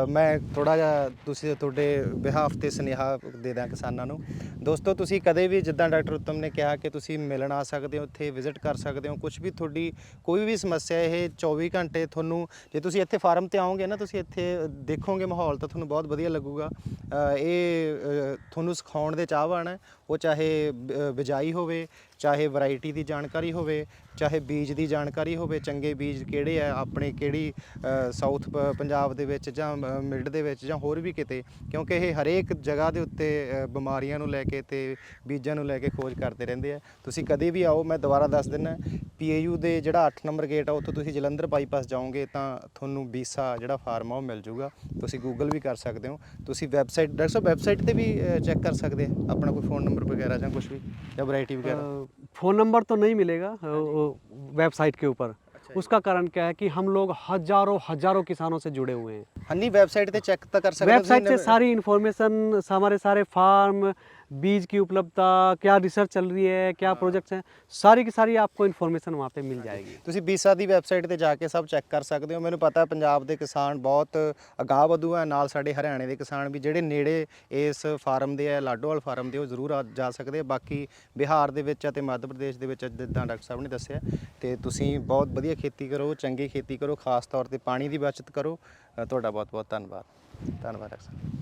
ਮੈਂ ਥੋੜ੍ਹਾ ਜਿਹਾ ਤੁਸੀਂ ਤੁਹਾਡੇ ਬਿਹਾਫ 'ਤੇ ਸੁਨੇਹਾ ਦੇ ਦਾਂ ਕਿਸਾਨਾਂ ਨੂੰ। ਦੋਸਤੋ, ਤੁਸੀਂ ਕਦੇ ਵੀ ਜਿੱਦਾਂ ਡਾਕਟਰ ਉੱਤਮ ਨੇ ਕਿਹਾ ਕਿ ਤੁਸੀਂ ਮਿਲਣ ਆ ਸਕਦੇ ਹੋ, ਇੱਥੇ ਵਿਜ਼ਿਟ ਕਰ ਸਕਦੇ ਹੋ। ਕੁਝ ਵੀ ਤੁਹਾਡੀ ਕੋਈ ਵੀ ਸਮੱਸਿਆ, ਇਹ 24 ਘੰਟੇ ਤੁਹਾਨੂੰ, ਜੇ ਤੁਸੀਂ ਇੱਥੇ ਫਾਰਮ ਤੇ ਆਓਗੇ ਨਾ, ਤੁਸੀਂ ਇੱਥੇ ਦੇਖੋਗੇ ਮਾਹੌਲ ਤਾਂ ਤੁਹਾਨੂੰ ਬਹੁਤ ਵਧੀਆ ਲੱਗੂਗਾ। ਇਹ ਤੁਹਾਨੂੰ ਸਿਖਾਉਣ ਦੇ ਚਾਹਵਾਨ ਹੈ, ਉਹ ਚਾਹੇ ਬਿਜਾਈ ਹੋਵੇ, ਚਾਹੇ ਵੈਰਾਈਟੀ ਦੀ ਜਾਣਕਾਰੀ ਹੋਵੇ, ਚਾਹੇ ਬੀਜ ਦੀ ਜਾਣਕਾਰੀ ਹੋਵੇ, ਚੰਗੇ ਬੀਜ ਕਿਹੜੇ ਆ ਆਪਣੇ, ਕਿਹੜੀ ਸਾਊਥ ਪੰਜਾਬ ਦੇ ਵਿੱਚ ਜਾਂ ਮਿਡ ਦੇ ਵਿੱਚ ਜਾਂ ਹੋਰ ਵੀ ਕਿਤੇ, ਕਿਉਂਕਿ ਇਹ ਹਰੇਕ ਜਗ੍ਹਾ ਦੇ ਉੱਤੇ ਬਿਮਾਰੀਆਂ ਨੂੰ ਲੈ ਕੇ ਤੇ ਬੀਜਾਂ ਨੂੰ ਲੈ ਕੇ ਖੋਜ ਕਰਦੇ ਰਹਿੰਦੇ ਆ। ਤੁਸੀਂ ਕਦੇ ਵੀ ਆਓ, ਮੈਂ ਦੁਬਾਰਾ ਦੱਸ ਦਿੰਦਾ, PAU ਦੇ ਜਿਹੜਾ 8 ਨੰਬਰ ਗੇਟ ਆ, ਉੱਥੋਂ ਤੁਸੀਂ ਜਲੰਧਰ ਬਾਈਪਾਸ ਜਾਓਗੇ ਤਾਂ ਤੁਹਾਨੂੰ ਬੀਸਾ ਜਿਹੜਾ ਫਾਰਮ ਆ ਉਹ ਮਿਲ ਜੂਗਾ। ਤੁਸੀਂ ਗੂਗਲ ਵੀ ਕਰ ਸਕਦੇ ਹੋ। ਤੁਸੀਂ ਵੈਬਸਾਈਟ, ਡਾਕਟਰ ਸਾਹਿਬ ਵੈਬਸਾਈਟ ਤੇ ਵੀ ਚੈੱਕ ਕਰ ਸਕਦੇ ਆ ਆਪਣਾ ਕੋਈ फ़ोन नंबर वगैरह ਜਾਂ कुछ भी, या वैरायटी वगैरह। फ़ोन नंबर तो नहीं मिलेगा वेबसाइट के ऊपर। उसका कारण क्या है कि हम लोग हजारों किसानों से जुड़े हुए हैं। हाँ नहीं, वेबसाइट पे चेक तो कर सकते हो। वेबसाइट से सारी इन्फॉर्मेशन, हमारे सारे फार्म, बीज की उपलब्धता, क्या रिसर्च चल रही है, क्या प्रोजेक्ट्स हैं, सारी की सारी आपको इन्फॉर्मेशन वहाँ पे मिल जाएगी। ਤੁਸੀਂ ਬੀਸਾ ਦੀ ਵੈਬਸਾਈਟ ਤੇ ਜਾ ਕੇ ਸਭ ਚੈੱਕ ਕਰ ਸਕਦੇ ਹੋ। ਮੈਨੂੰ ਪਤਾ ਪੰਜਾਬ ਦੇ ਕਿਸਾਨ ਬਹੁਤ ਅਗਾਂਹ ਵਧੂ ਹੈ, ਨਾਲ ਸਾਡੇ ਹਰਿਆਣੇ ਦੇ ਕਿਸਾਨ ਵੀ ਜਿਹੜੇ ਨੇੜੇ ਇਸ ਫਾਰਮ ਦੇ ਆ, ਲਾਡੋਵਾਲ ਫਾਰਮ ਦੇ, ਉਹ ਜ਼ਰੂਰ ਜਾ ਸਕਦੇ ਆ। ਬਾਕੀ ਬਿਹਾਰ ਦੇ ਵਿੱਚ ਅਤੇ ਮੱਧ ਪ੍ਰਦੇਸ਼ ਦੇ ਵਿੱਚ ਜਿੱਦਾਂ ਡਾਕਟਰ ਸਾਹਿਬ ਨੇ ਦੱਸਿਆ, ਤੇ ਤੁਸੀਂ ਬਹੁਤ ਵਧੀਆ ਖੇਤੀ ਕਰੋ, ਚੰਗੀ ਖੇਤੀ ਕਰੋ, ਖਾਸ ਤੌਰ ਤੇ ਪਾਣੀ ਦੀ ਬਚਤ ਕਰੋ। ਤੁਹਾਡਾ ਬਹੁਤ ਬਹੁਤ ਧੰਨਵਾਦ। ਧੰਨਵਾਦ ਡਾਕਟਰ ਸਾਹਿਬ।